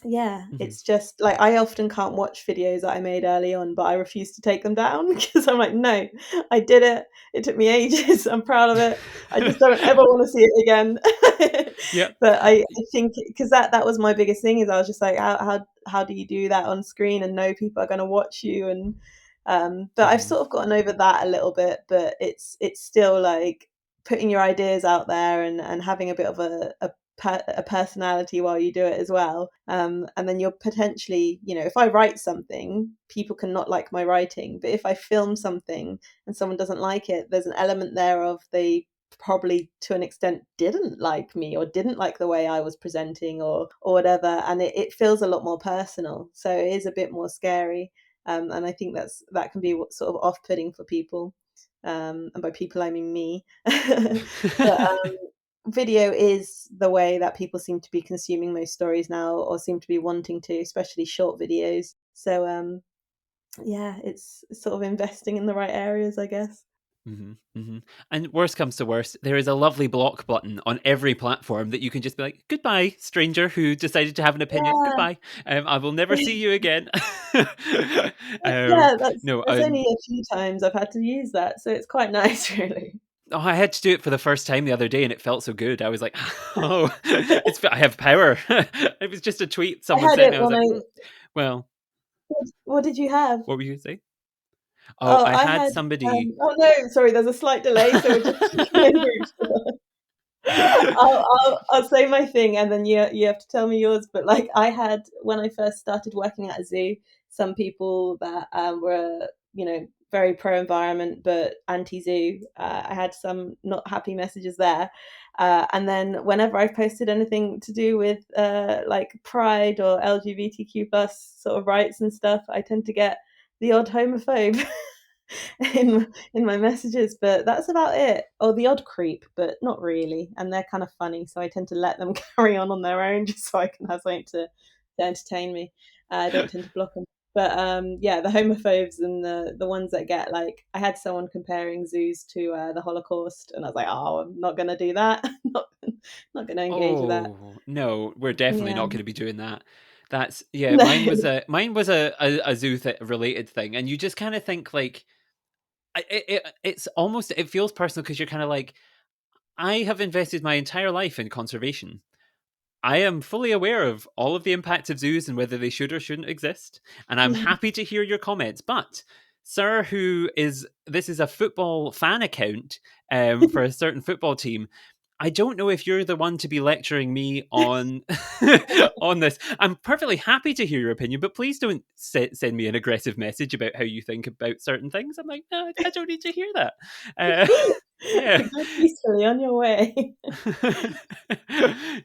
yeah, hmm it's just like I often can't watch videos that I made early on, but I refuse to take them down because I'm like, no, I did it. It took me ages. I'm proud of it. I just don't ever want to see it again. yeah. But I think because that was my biggest thing, is I was just like, how do you do that on screen and know people are going to watch you? And but I've hmm sort of gotten over that a little bit. But it's still like putting your ideas out there and having a bit of a personality while you do it as well. And then you're potentially, if I write something, people can not like my writing. But if I film something and someone doesn't like it, there's an element there of they probably to an extent didn't like me or didn't like the way I was presenting or whatever. And it feels a lot more personal. So it is a bit more scary. And I think that can be what sort of off-putting for people. And by people I mean me. But video is the way that people seem to be consuming most stories now, or seem to be wanting to, especially short videos. So yeah, it's sort of investing in the right areas, I guess. And worst comes to worst, there is a lovely block button on every platform that you can just be like, goodbye, stranger who decided to have an opinion. Yeah, Goodbye. I will never see you again. um, yeah, that's no, there's only a few times I've had to use that, so it's quite nice, really. oh, I had to do it for the first time the other day, and it felt so good. I was like, oh, I have power. It was just a tweet I someone had sent me. it I was when like, I. well, What did you have? what were you going to say? Oh, Oh, I I had had. somebody. Oh no, sorry. There's a slight delay, so we're just speaking over each other. I'll say my thing and then you have to tell me yours. But like I had when I first started working at a zoo, some people that were very pro environment but anti zoo. I had some not happy messages there. And then whenever I've posted anything to do with like pride or LGBTQ plus sort of rights and stuff, I tend to get the odd homophobe in my messages, but that's about it. Or the odd creep, but not really. And they're kind of funny, so I tend to let them carry on their own, just so I can have something to entertain me. I don't tend to block them. But yeah, the homophobes and the ones that get like, I had someone comparing zoos to the Holocaust, and I was like, oh, I'm not gonna do that. Not gonna engage with that. Oh no, we're definitely Yeah. not going to be doing that. That's yeah. No. Mine was a zoo related thing, and you just kind of think like it's almost it feels personal because you're kind of like I have invested my entire life in conservation. I am fully aware of all of the impacts of zoos and whether they should or shouldn't exist, and I'm happy to hear your comments. But, sir, this is a football fan account for a certain football team. I don't know if you're the one to be lecturing me on on this. I'm perfectly happy to hear your opinion, but please don't send me an aggressive message about how you think about certain things. I'm like, no, I don't need to hear that. Yeah. Go peacefully on your way.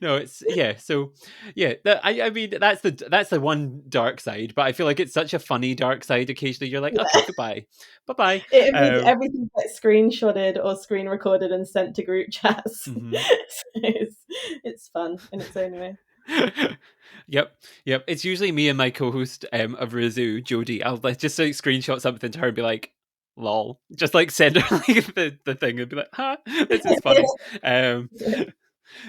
No, it's yeah. So yeah, I mean that's the one dark side, but I feel like it's such a funny dark side. Occasionally, you're like, okay, Yeah. goodbye, bye bye. Everything gets screenshotted or screen recorded and sent to group chats. Mhm. So it's fun in its own way. Yep, yep. It's usually me and my co-host of Razoo, Jodie. I'll like just like screenshot something to her and be like, "Lol," just like send her like the thing and be like, "Ha, this is funny." Um,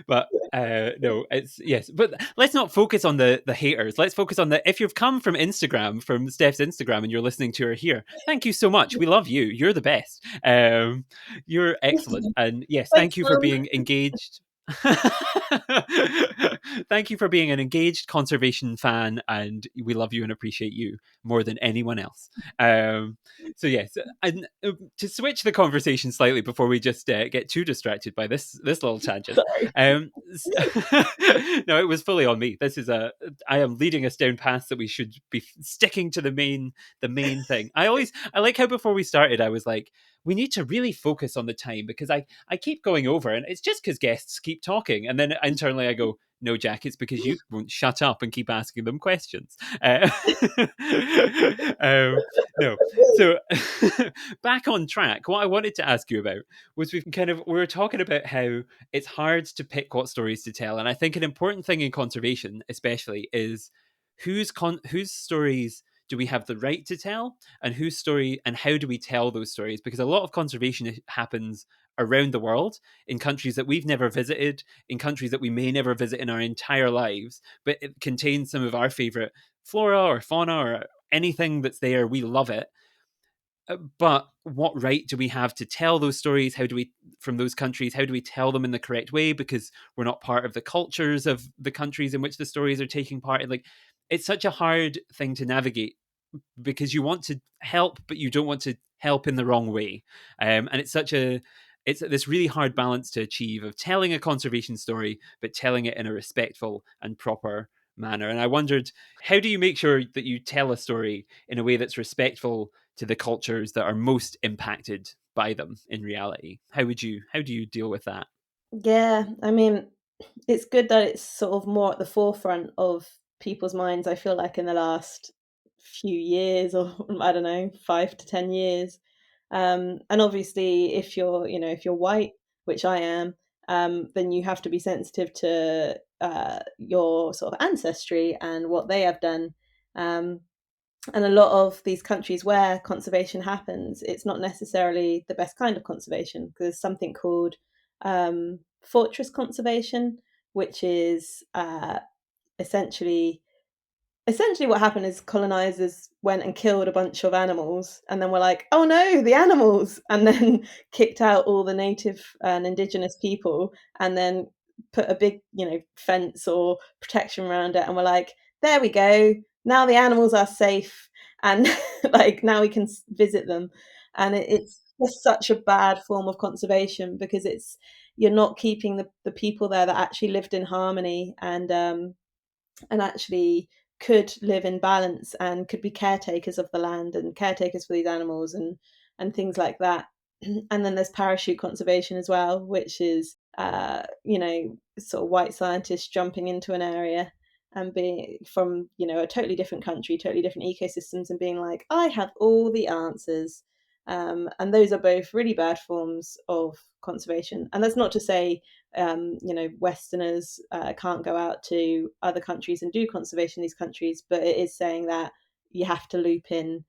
but no, it's yes. But let's not focus on the haters. Let's focus on the if you've come from Instagram, from Steph's Instagram, and you're listening to her here. Thank you so much. We love you. You're the best. You're excellent. And yes, Thanks, thank you for Mum. being engaged. Thank you for being an engaged conservation fan, and we love you and appreciate you more than anyone else. So yes, and to switch the conversation slightly before we just get too distracted by this little tangent. Sorry. Um, no, it was fully on me. I am leading us down paths that we should be sticking to the main thing. I like how before we started, I was like, we need to really focus on the time because I keep going over, and it's just because guests keep talking, and then internally I go, no, Jack, it's because you won't shut up and keep asking them questions. Um, no, so back on track. What I wanted to ask you about was we were talking about how it's hard to pick what stories to tell, and I think an important thing in conservation, especially, is whose stories do we have the right to tell, and whose story and how do we tell those stories? Because a lot of conservation happens around the world in countries that we've never visited, in countries that we may never visit in our entire lives, but it contains some of our favorite flora or fauna or anything that's there. We love it. But what right do we have to tell those stories? How do we, from those countries, how do we tell them in the correct way? Because we're not part of the cultures of the countries in which the stories are taking part in. Like, it's such a hard thing to navigate because you want to help, but you don't want to help in the wrong way. And it's this really hard balance to achieve of telling a conservation story, but telling it in a respectful and proper manner. And I wondered, how do you make sure that you tell a story in a way that's respectful to the cultures that are most impacted by them in reality? How do you deal with that? Yeah, I mean, it's good that it's sort of more at the forefront of people's minds. I feel like in the last few years, or I don't know, 5 to 10 years. And obviously, if you're white, which I am, then you have to be sensitive to your sort of ancestry and what they have done. Um, and a lot of these countries where conservation happens, it's not necessarily the best kind of conservation because there's something called fortress conservation, which is essentially essentially what happened is colonizers went and killed a bunch of animals and then were like, oh no, the animals, and then kicked out all the native and indigenous people, and then put a big fence or protection around it, and we're like, there we go, now the animals are safe, and like now we can visit them. And it's just such a bad form of conservation because it's you're not keeping the people there that actually lived in harmony and actually could live in balance and could be caretakers of the land and caretakers for these animals and things like that. And then there's parachute conservation as well, which is sort of white scientists jumping into an area and being from a totally different country, totally different ecosystems, and being like, I have all the answers. And those are both really bad forms of conservation. And that's not to say Westerners can't go out to other countries and do conservation in these countries, but it is saying that you have to loop in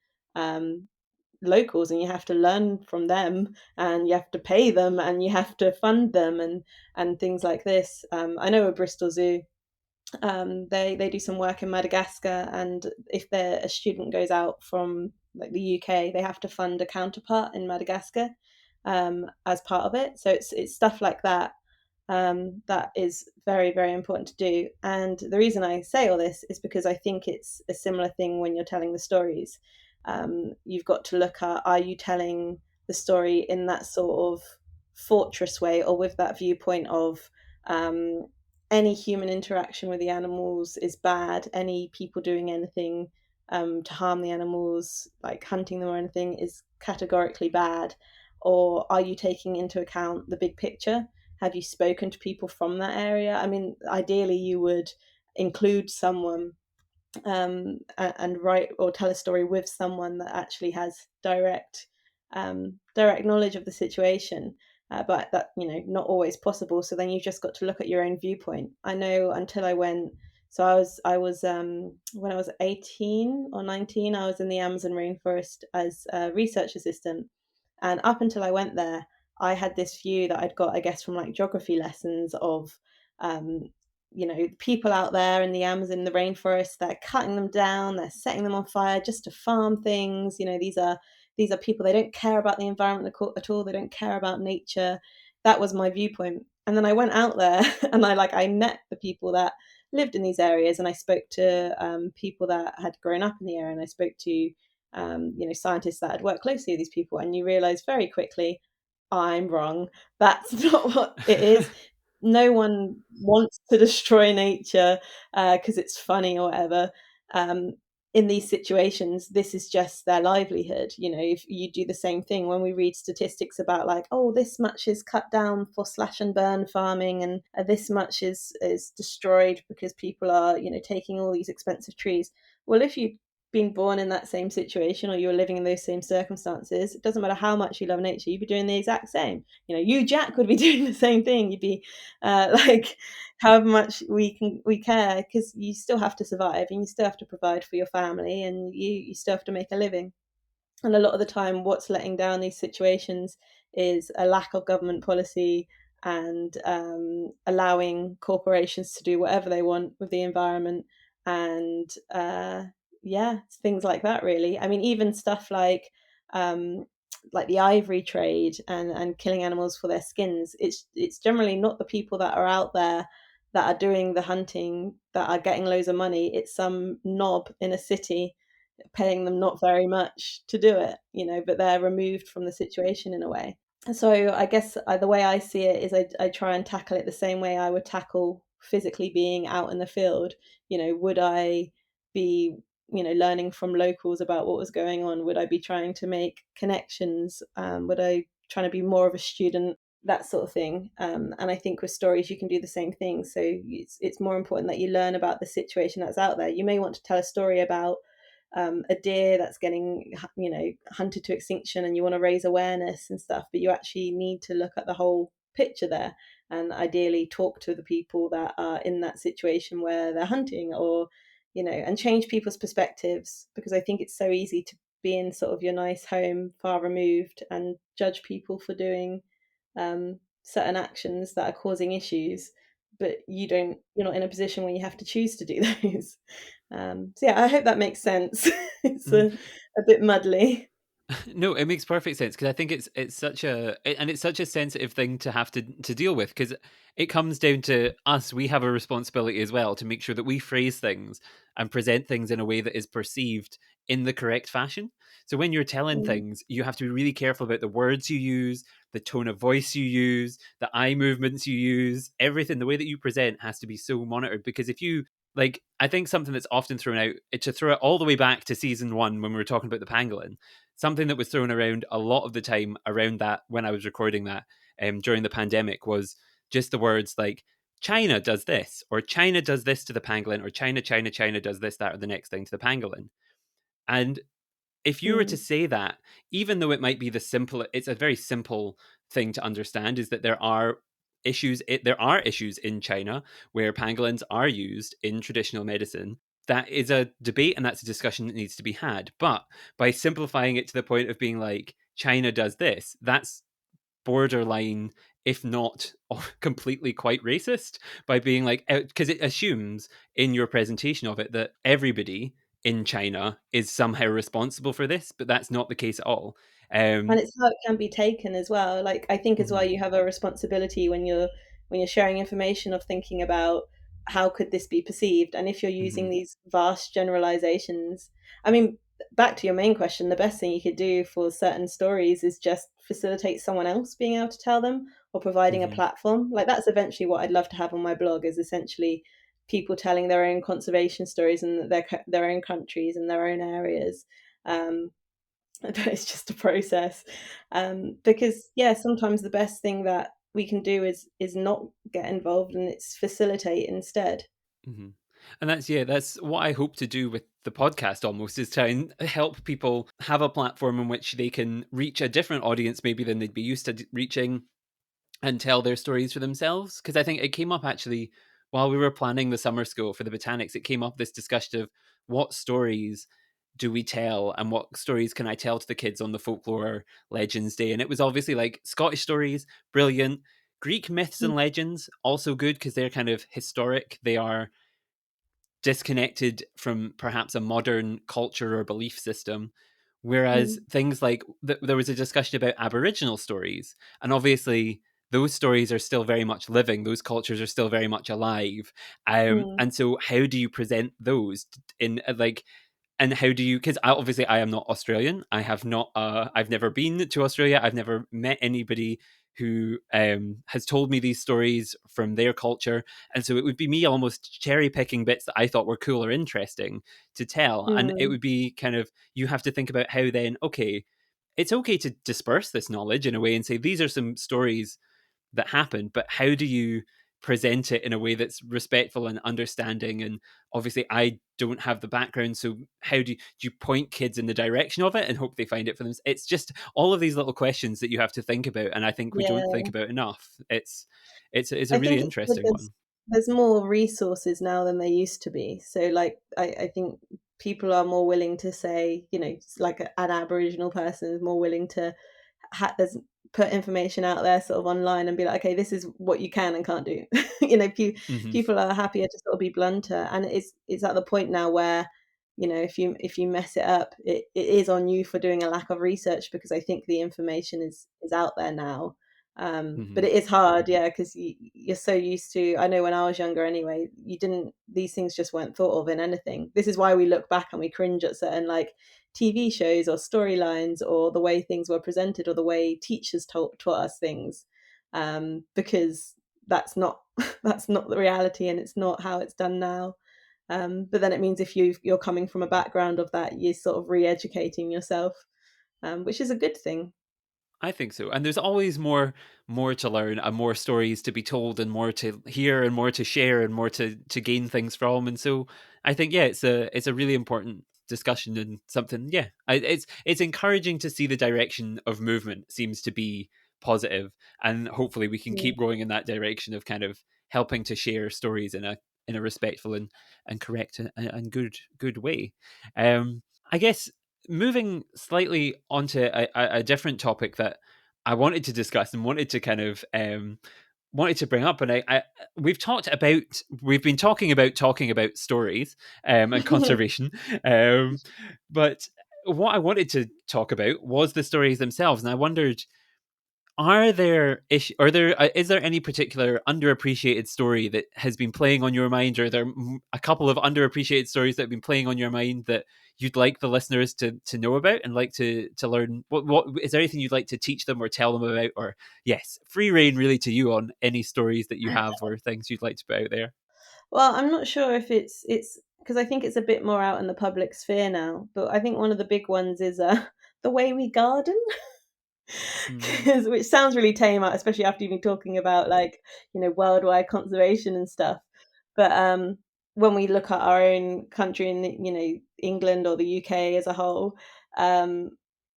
locals, and you have to learn from them, and you have to pay them, and you have to fund them, and things like this. I know at Bristol Zoo, they do some work in Madagascar, and if a student goes out from like the UK, they have to fund a counterpart in Madagascar as part of it. So it's stuff like that that is very, very important to do. And the reason I say all this is because I think it's a similar thing when you're telling the stories. You've got to look at, are you telling the story in that sort of fortress way, or with that viewpoint of any human interaction with the animals is bad, any people doing anything to harm the animals, like hunting them or anything, is categorically bad? Or are you taking into account the big picture? Have you spoken to people from that area? I mean, ideally, you would include someone and write or tell a story with someone that actually has direct knowledge of the situation. But that not always possible. So then you've just got to look at your own viewpoint. I know until I went. So I was when I was 18 or 19, I was in the Amazon rainforest as a research assistant, and up until I went there, I had this view that I'd got, I guess, from like geography lessons of, um, people out there in the Amazon, the rainforest, they're cutting them down, they're setting them on fire just to farm things. These are people, they don't care about the environment at all. They don't care about nature. That was my viewpoint. And then I went out there and I met the people that lived in these areas, and I spoke to people that had grown up in the area, and I spoke to scientists that had worked closely with these people, and you realize very quickly, I'm wrong. That's not what it is. No one wants to destroy nature because it's funny or whatever. Um, in these situations, this is just their livelihood. If you do the same thing, when we read statistics about like, oh, this much is cut down for slash and burn farming, and this much is destroyed because people are taking all these expensive trees. Well, if you been born in that same situation, or you're living in those same circumstances, it doesn't matter how much you love nature, you'd be doing the exact same. You, Jack, would be doing the same thing. You'd be like, however much we care, because you still have to survive, and you still have to provide for your family, and you still have to make a living. And a lot of the time, what's letting down these situations is a lack of government policy, and allowing corporations to do whatever they want with the environment. And yeah, things like that, really. I mean, even stuff um, like the ivory trade and killing animals for their skins. It's generally not the people that are out there that are doing the hunting that are getting loads of money. It's some knob in a city paying them not very much to do it, but they're removed from the situation in a way. So I guess the way I see it is I try and tackle it the same way I would tackle physically being out in the field. Would I be, learning from locals about what was going on? Would I be trying to make connections? Would I trying to be more of a student? That sort of thing. And I think with stories, you can do the same thing. So it's more important that you learn about the situation that's out there. You may want to tell a story about a deer that's getting hunted to extinction, and you want to raise awareness and stuff, but you actually need to look at the whole picture there, and ideally talk to the people that are in that situation where they're hunting, or and change people's perspectives, because I think it's so easy to be in sort of your nice home far removed and judge people for doing certain actions that are causing issues, but you're not in a position where you have to choose to do those. So yeah, I hope that makes sense. It's Mm. a bit muddly. No, it makes perfect sense, because I think it's such a sensitive thing to have to deal with, because it comes down to us. We have a responsibility as well to make sure that we phrase things and present things in a way that is perceived in the correct fashion. So when you're telling Mm, things, you have to be really careful about the words you use, the tone of voice you use, the eye movements you use. Everything, the way that you present, has to be so monitored, because if you like I think something that's often thrown out, to throw it all the way back to season 1 when we were talking about the pangolin, something that was thrown around a lot of the time around that when I was recording that during the pandemic was just the words like China does this, or China does this to the pangolin, or China does this, that, or the next thing to the pangolin. And if you were to Mm. say that, even though it might be the simple, it's a very simple thing to understand, is that there are issues in China where pangolins are used in traditional medicine. That is a debate and that's a discussion that needs to be had. But by simplifying it to the point of being like, China does this, that's borderline, if not completely quite racist, by being like, because it assumes in your presentation of it that everybody in China is somehow responsible for this, but that's not the case at all. And Um, it's how it can be taken as well. Like I think as well, mhm, you have a responsibility when you're sharing information of thinking about how could this be perceived, and if you're using mhm, these vast generalizations. I mean, back to your main question, the best thing you could do for certain stories is just facilitate someone else being able to tell them, or providing a mhm, platform. Like that's eventually what I'd love to have on my blog, is essentially people telling their own conservation stories in their own countries and their own areas. Um, but it's just a process, because yeah, sometimes the best thing that we can do is not get involved, and it's facilitate instead. mhm. And that's, yeah, that's what I hope to do with the podcast almost, is try and help people have a platform in which they can reach a different audience maybe than they'd be used to reaching, and tell their stories for themselves. Because I think it came up actually while we were planning the summer school for the botanics. It came up, this discussion of what stories do we tell and what stories can I tell to the kids on the folklore legends day. And it was obviously like Scottish stories, brilliant. Greek myths and legends, also good because they're kind of historic. They are disconnected from perhaps a modern culture or belief system. Whereas Mm, things like there was a discussion about Aboriginal stories, and obviously those stories are still very much living; those cultures are still very much alive. mm, And so, how do you present those in like and how do you, because obviously I am not Australian, I have not I've never been to Australia, I've never met anybody who has told me these stories from their culture, and so it would be me almost cherry picking bits that I thought were cool or interesting to tell. And it mm. would be kind of, you have to think about how then, okay, it's okay to disperse this knowledge in a way and say these are some stories that happened, but how do you present it in a way that's respectful and understanding? And obviously I don't have the background, so how do you point kids in the direction of it and hope they find it for them? It's just all of these little questions that you have to think about, and I think we don't Yeah, think about enough. It's a I really think it's good. interesting There's one. there's more resources now than there used to be. So like I think people are more willing to say, like an Aboriginal person is more willing to there's put information out there sort of online and be like, okay, this is what you can and can't do. Hmm. People are happier to sort of be blunter, and it's at the point now where if you mess it up, it is on you for doing a lack of research, because I think the information is out there now. But Hmm. it is hard, yeah, because you're so used to. I know when I was younger, anyway, you didn't. These things just weren't thought of in anything. This is why we look back and we cringe at certain like TV shows or storylines, or the way things were presented, or the way teachers taught us things, because that's not that's not the reality, and it's not how it's done now. But then it means if you're coming from a background of that, you're sort of re-educating yourself, which is a good thing. I think so. And there's always more to learn and more stories to be told and more to hear and more to share and more to gain things from. And so I think, yeah, it's a really important discussion and something, yeah. It's encouraging to see the direction of movement seems to be positive, and hopefully we can Mm. keep going in that direction of kind of helping to share stories in a respectful and correct and good way. I guess moving slightly onto a different topic that I wanted to discuss and wanted to kind of wanted to bring up, and we've been talking about stories and conservation, um, but what I wanted to talk about was the stories themselves, and I wondered, is there any particular underappreciated story that has been playing on your mind, or are there a couple of underappreciated stories that have been playing on your mind that you'd like the listeners to know about and like to learn? What is there anything you'd like to teach them or tell them about? Or yes, free reign really to you on any stories that you have or things you'd like to put out there. Well, I'm not sure if it's because I think it's a bit more out in the public sphere now. But I think one of the big ones is the way we garden, Mm. which sounds really tame, especially after you've been talking about like worldwide conservation and stuff. But when we look at our own country and England or the UK as a whole, um,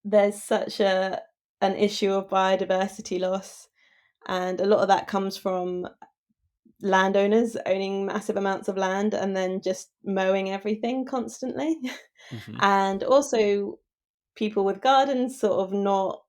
there's such a an issue of biodiversity loss, and a lot of that comes from landowners owning massive amounts of land and then just mowing everything constantly. Hmm. And also people with gardens sort of not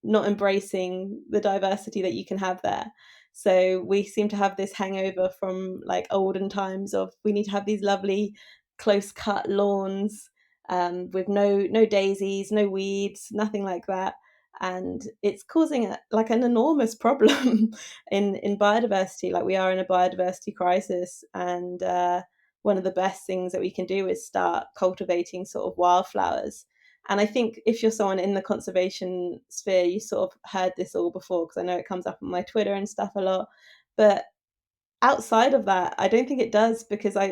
embracing the diversity that you can have there. So we seem to have this hangover from like olden times of we need to have these lovely close cut lawns, with no daisies, no weeds, nothing like that. And it's causing like an enormous problem in biodiversity. Like we are in a biodiversity crisis, and one of the best things that we can do is start cultivating sort of wildflowers. And I think if you're someone in the conservation sphere, you sort of heard this all before, because I know it comes up on my Twitter and stuff a lot. But outside of that, I don't think it does, because I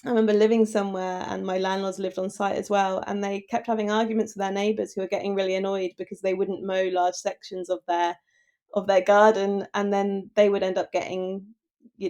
remember living somewhere and my landlords lived on site as well, and they kept having arguments with their neighbours who were getting really annoyed because they wouldn't mow large sections of their garden, and then they would end up getting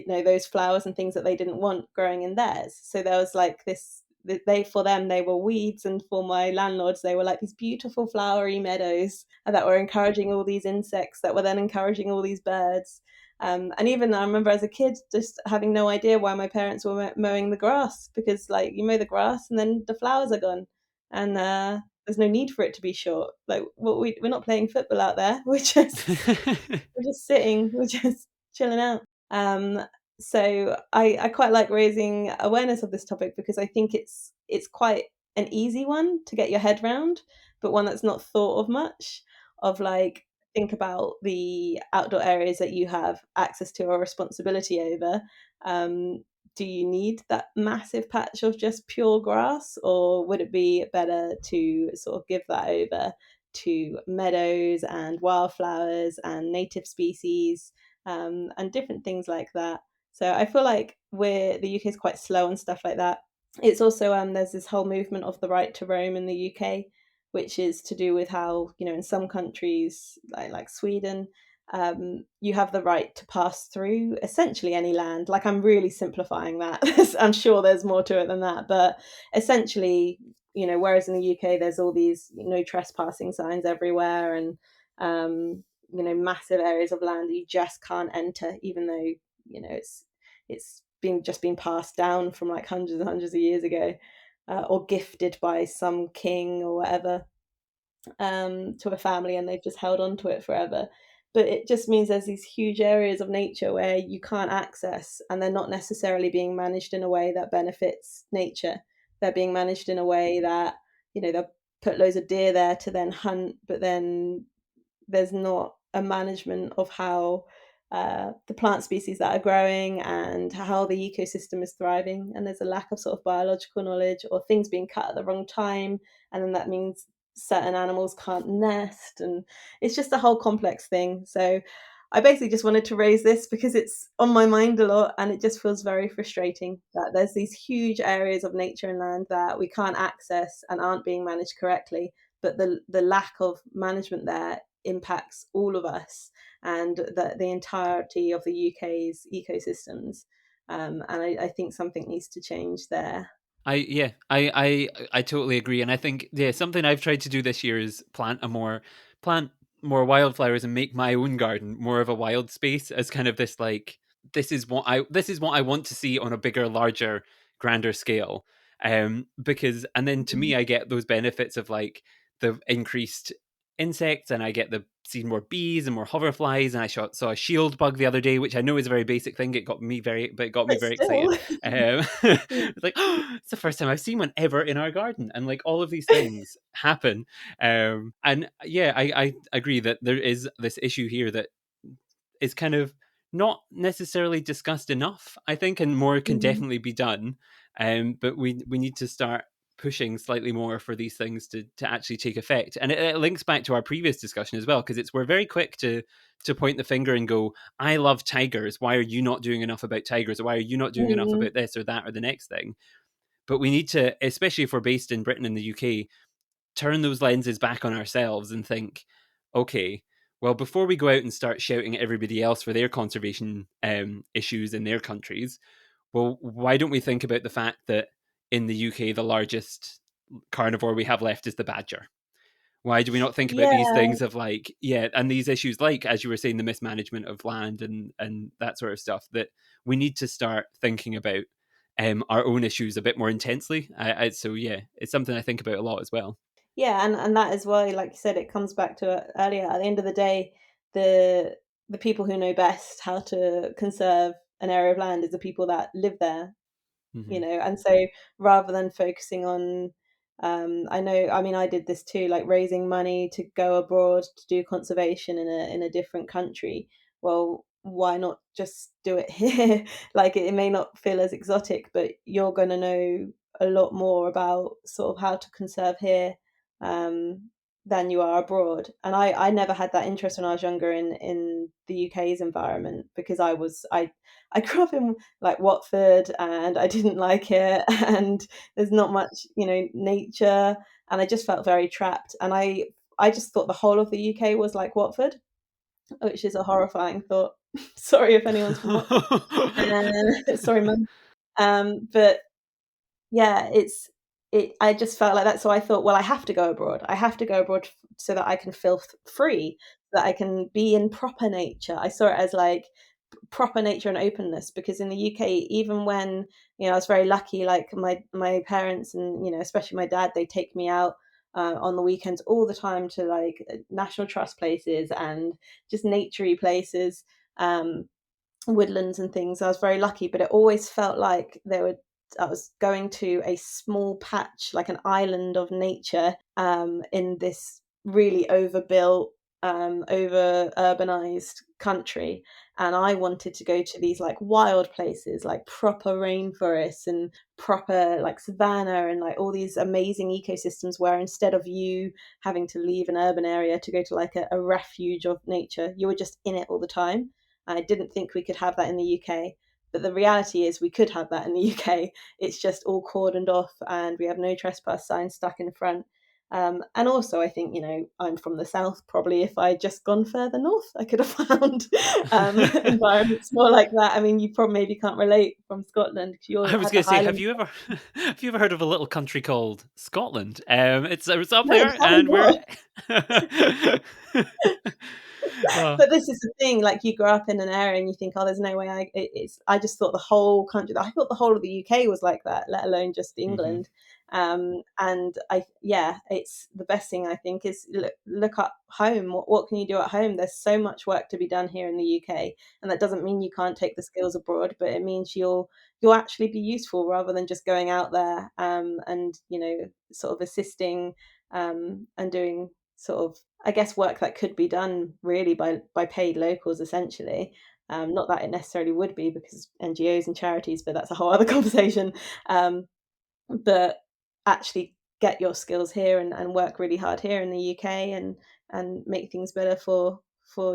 those flowers and things that they didn't want growing in theirs. So there was like this, they, for them they were weeds, and for my landlords they were like these beautiful flowery meadows that were encouraging all these insects that were then encouraging all these birds. And even I remember as a kid just having no idea why my parents were mowing the grass, because like you mow the grass and then the flowers are gone, and there's no need for it to be short. Like we're not playing football out there. We're just sitting, we're just chilling out. Um, so I quite like raising awareness of this topic, because I think it's quite an easy one to get your head round, but one that's not thought of much. Of like, think about the outdoor areas that you have access to or responsibility over. Do you need that massive patch of just pure grass, or would it be better to sort of give that over to meadows and wildflowers and native species, and different things like that? So I feel like the UK is quite slow on stuff like that. It's also there's this whole movement of the right to roam in the UK, which is to do with how in some countries like Sweden, you have the right to pass through essentially any land. Like, I'm really simplifying that. I'm sure there's more to it than that, but essentially, whereas in the UK there's all these no trespassing signs everywhere, and massive areas of land that you just can't enter, even though it's been passed down from like hundreds and hundreds of years ago, or gifted by some king or whatever, to a family, and they've just held on to it forever. But it just means there's these huge areas of nature where you can't access, and they're not necessarily being managed in a way that benefits nature. They're being managed in a way that they'll put loads of deer there to then hunt, but then there's not a management of how the plant species that are growing and how the ecosystem is thriving. And there's a lack of sort of biological knowledge, or things being cut at the wrong time. And then that means certain animals can't nest. And it's just a whole complex thing. So I basically just wanted to raise this because it's on my mind a lot, and it just feels very frustrating that there's these huge areas of nature and land that we can't access and aren't being managed correctly. But the lack of management there impacts all of us and the entirety of the UK's ecosystems. And I think something needs to change there. I totally agree, and I think something I've tried to do this year is plant more wildflowers and make my own garden more of a wild space, as kind of this like this is what I want to see on a bigger, larger, grander scale. Because and then to me I get those benefits of like the increased insects, and I get the seeing more bees and more hoverflies, and I saw a shield bug the other day, which I know is a very basic thing. It got me But very still, excited. It's like, oh, it's the first time I've seen one ever in our garden, and like all of these things happen. And yeah, I agree that there is this issue here that is kind of not necessarily discussed enough, I think, and more can mm, definitely be done. But we need to start pushing slightly more for these things to actually take effect. And it links back to our previous discussion as well, because we're very quick to point the finger and go, I love tigers. Why are you not doing enough about tigers? Or why are you not doing enough Mm. about this or that or the next thing? But we need to, especially if we're based in Britain and the UK, turn those lenses back on ourselves and think, okay, well, before we go out and start shouting at everybody else for their conservation issues in their countries, well, why don't we think about the fact that in the UK, the largest carnivore we have left is the badger? Why do we not think about these Yeah, things of like, yeah, and these issues like, as you were saying, the mismanagement of land and that sort of stuff, that we need to start thinking about our own issues a bit more intensely. So yeah, it's something I think about a lot as well. yeah, and that is why, like you said, it comes back to it earlier. At the end of the day, the the people who know best how to conserve an area of land is the people that live there, Mm-hmm. and so rather than focusing on, I know, I mean, I did this too, like raising money to go abroad to do conservation in a different country. Well, why not just do it here? Like it may not feel as exotic, but you're going to know a lot more about sort of how to conserve here, um, than you are abroad. And I never had that interest when I was younger in the UK's environment, because I grew up in like Watford, and I didn't like it, and there's not much, nature, and I just felt very trapped. And I just thought the whole of the UK was like Watford, which is a horrifying thought. Sorry if anyone's from Watford. Sorry, mum. But yeah, I just felt like that. So I thought, well, I have to go abroad. I have to go abroad so that I can feel free, that I can be in proper nature. I saw it as like proper nature and openness, because in the UK, even when, I was very lucky, like my parents and, especially my dad, they take me out on the weekends all the time to like national trust places and just naturey places, um, woodlands and things. I was very lucky, but it always felt like I was going to a small patch, like an island of nature, in this really overbuilt, over urbanized country. And I wanted to go to these like wild places, like proper rainforests and proper like savannah and like all these amazing ecosystems, where instead of you having to leave an urban area to go to like a refuge of nature, you were just in it all the time. I didn't think we could have that in the UK. But the reality is, we could have that in the UK. It's just all cordoned off, and we have no trespass signs stuck in front. And also, I think, I'm from the south. Probably if I'd just gone further north, I could have found environments more like that. I mean, you probably maybe can't relate from Scotland, because you I was had going the to say, have Highlands. you ever have you ever heard of a little country called Scotland? It's up No, there, tell me and we're. more. Oh, But this is the thing, like you grow up in an area and you think, oh, there's no way I just thought the whole country, I thought the whole of the UK was like that, let alone just hmm England. And yeah, it's the best thing, I think, is look up home. What can you do at home? There's so much work to be done here in the UK, and that doesn't mean you can't take the skills abroad, but it means you'll actually be useful, rather than just going out there, and sort of assisting, and doing sort of, I guess, work that could be done really by paid locals, essentially. Not that it necessarily would be, because NGOs and charities, but that's a whole other conversation. But actually get your skills here, and work really hard here in the UK, and make things better for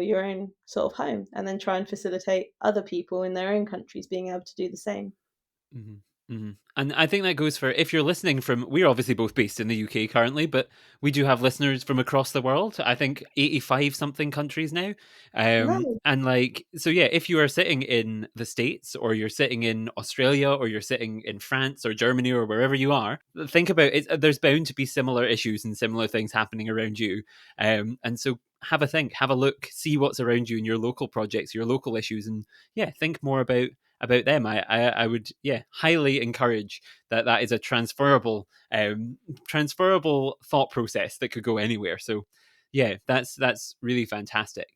your own sort of home, and then try and facilitate other people in their own countries being able to do the same. hmm And I think that goes for, if you're listening from, we're obviously both based in the UK currently, but we do have listeners from across the world. I think 85 something countries now. No. And like, so yeah, if you are sitting in the States, or you're sitting in Australia, or you're sitting in France or Germany or wherever you are, think about it. There's bound to be similar issues and similar things happening around you. And so have a think, have a look, see what's around you in your local projects, your local issues, and yeah, think more about them. I would, yeah, highly encourage that is a transferable thought process that could go anywhere. So yeah, that's really fantastic.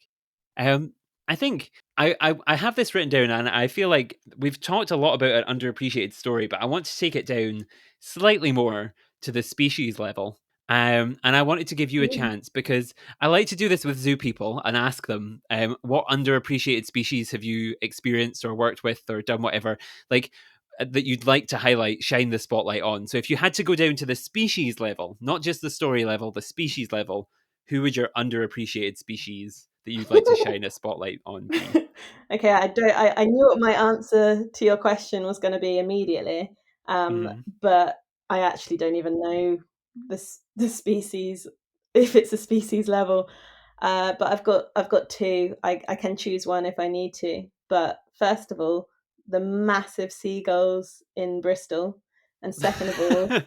um I think I have this written down, and I feel like we've talked a lot about an underappreciated story, but I want to take it down slightly more to the species level. And I wanted to give you a Mm. chance, because I like to do this with zoo people and ask them, what underappreciated species have you experienced or worked with or done whatever. Like, that you'd like to highlight, shine the spotlight on? So if you had to go down to the species level, not just the story level, the species level, who would your underappreciated species that you'd like to shine a spotlight on be? Okay, I knew what my answer to your question was going to be immediately, Mm-hmm. but I actually don't even know the species, if it's a species level. But I've got two. I can choose one if I need to. But first of all, the massive seagulls in Bristol, and second of all,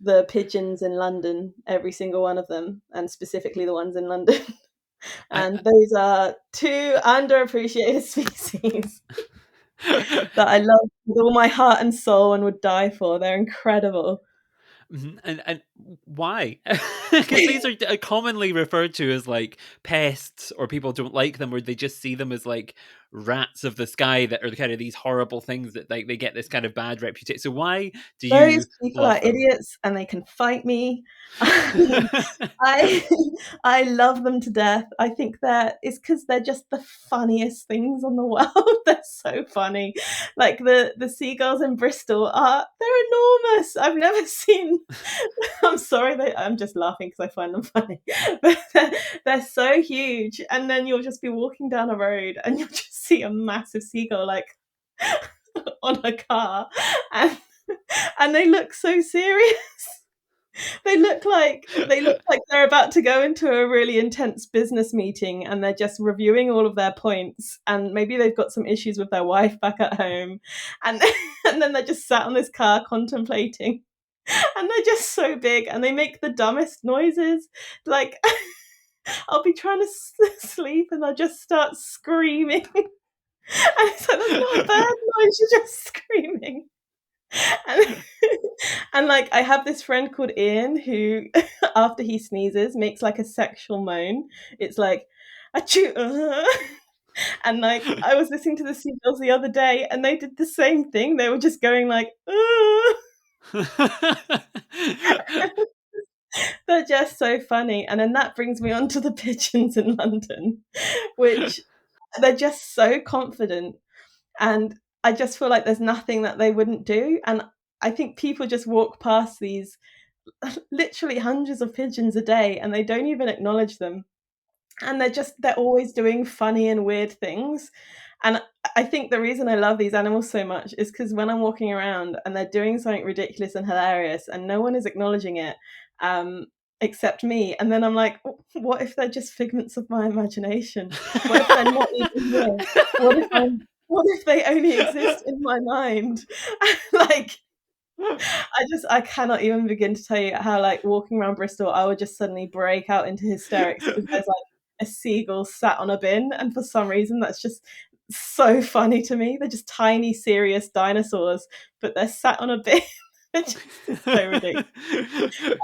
the pigeons in London, every single one of them, and specifically the ones in London. I, And those are two underappreciated species that I love with all my heart and soul and would die for. They're incredible. and why? Because these are commonly referred to as like pests, or people don't like them, or they just see them as like rats of the sky that are kind of these horrible things that like they get this kind of bad reputation. So why do Those you people are love them? idiots and they can fight me. I I love them to death. I think it's because they're just the funniest things on the world. They're so funny. Like the seagulls in Bristol they're enormous. I've never seen. I'm sorry, I'm just laughing because I find them funny. But they're so huge, and then you'll just be walking down a road and you'll just see a massive seagull like on a car, and they look so serious. They look like they're about to go into a really intense business meeting, and they're just reviewing all of their points, and maybe they've got some issues with their wife back at home, and and then they're just sat on this car contemplating, and they're just so big, and they make the dumbest noises. Like I'll be trying to sleep, and they'll just start screaming, and it's like, that's not a bird noise, you're just screaming. And, and like I have this friend called Ian who after he sneezes makes like a sexual moan. It's like achoo, and like I was listening to the Seagulls the other day and they did the same thing. They were just going like they're just so funny. And then that brings me on to the pigeons in London, which they're just so confident, and I just feel like there's nothing that they wouldn't do. And I think people just walk past these literally hundreds of pigeons a day and they don't even acknowledge them. And they're always doing funny and weird things. And I think the reason I love these animals so much is because when I'm walking around and they're doing something ridiculous and hilarious and no one is acknowledging it, um, except me. And then I'm like, what if they're just figments of my imagination? What if they're not even here? What if they only exist in my mind? Like I cannot even begin to tell you how, like, walking around Bristol, I would just suddenly break out into hysterics because there's like a seagull sat on a bin, and for some reason that's just so funny to me. They're just tiny, serious dinosaurs, but they're sat on a bin. It's just so ridiculous.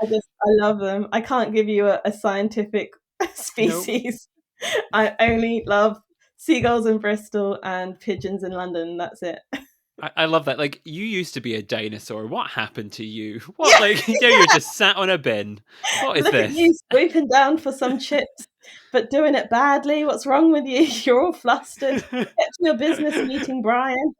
I love them. I can't give you a scientific Nope. species. I only love seagulls in Bristol and pigeons in London. That's it. I love that. Like, you used to be a dinosaur. What happened to you? What, Yeah, like, now you're just sat on a bin. What is look at this? you swooping down for some chips, but doing it badly. What's wrong with you? You're all flustered. Get to your business meeting, Brian.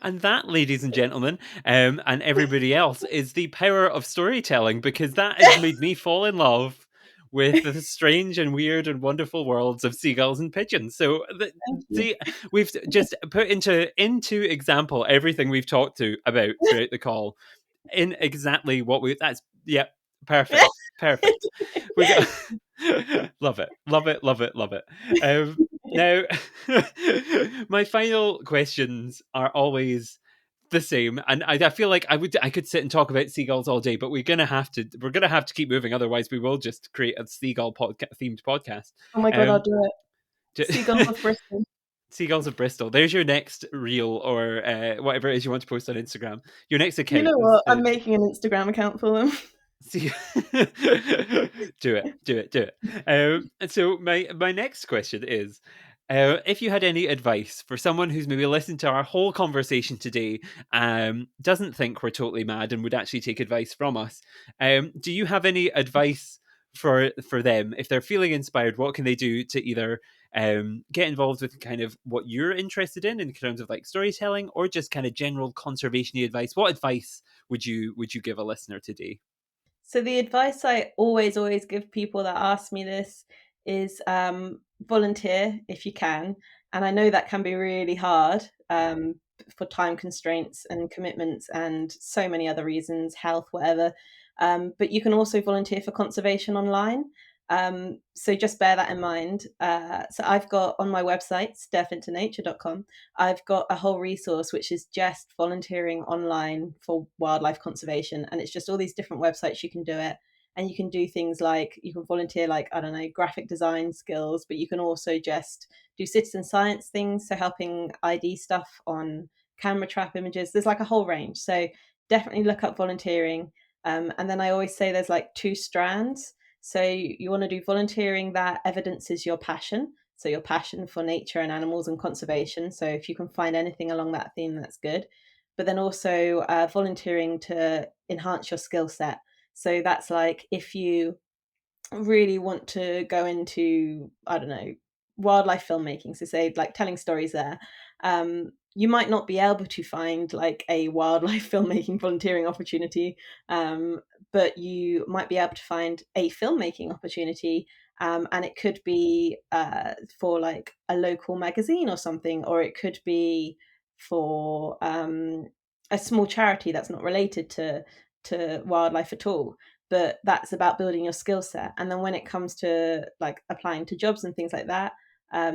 And that, ladies and gentlemen, and everybody else, is the power of storytelling, because that has made me fall in love with the strange and weird and wonderful worlds of seagulls and pigeons. So, Thank you. see, we've just put into example everything we've talked to about throughout the call in exactly what we. That's yeah, perfect. We got love it, love it, love it, love it. Now, my final questions are always the same, and I feel like I could sit and talk about seagulls all day, but we're gonna have to keep moving, otherwise we will just create a seagull themed podcast. Oh my god, I'll Um, do it. Seagulls of Bristol. Seagulls of Bristol. There's your next reel, or whatever it is you want to post on Instagram. Your next You account know is what? I'm making an Instagram account for them. See, do it. And so my next question is, if you had any advice for someone who's maybe listened to our whole conversation today, doesn't think we're totally mad and would actually take advice from us, do you have any advice for them if they're feeling inspired? What can they do to either get involved with kind of what you're interested in terms of like storytelling, or just kind of general conservation advice. What advice would you give a listener today? So the advice I always give people that ask me this is volunteer if you can. And I know that can be really hard for time constraints and commitments and so many other reasons, health, whatever. But you can also volunteer for conservation online. So just bear that in mind. So I've got on my website, stephintonature.com, I've got a whole resource which is just volunteering online for wildlife conservation. And it's just all these different websites you can do it. And you can do things like you can volunteer, like, I don't know, graphic design skills, but you can also just do citizen science things. So helping ID stuff on camera trap images. There's like a whole range. So definitely look up volunteering. And then I always say there's like two strands. So you want to do volunteering that evidences your passion. So your passion for nature and animals and conservation. So if you can find anything along that theme, that's good. But then also volunteering to enhance your skill set. So that's like if you really want to go into, I don't know, wildlife filmmaking, so say like telling stories there, you might not be able to find like a wildlife filmmaking volunteering opportunity, but you might be able to find a filmmaking opportunity. And it could be for like a local magazine or something, or it could be for a small charity that's not related to wildlife at all, but that's about building your skill set. And then when it comes to like applying to jobs and things like that,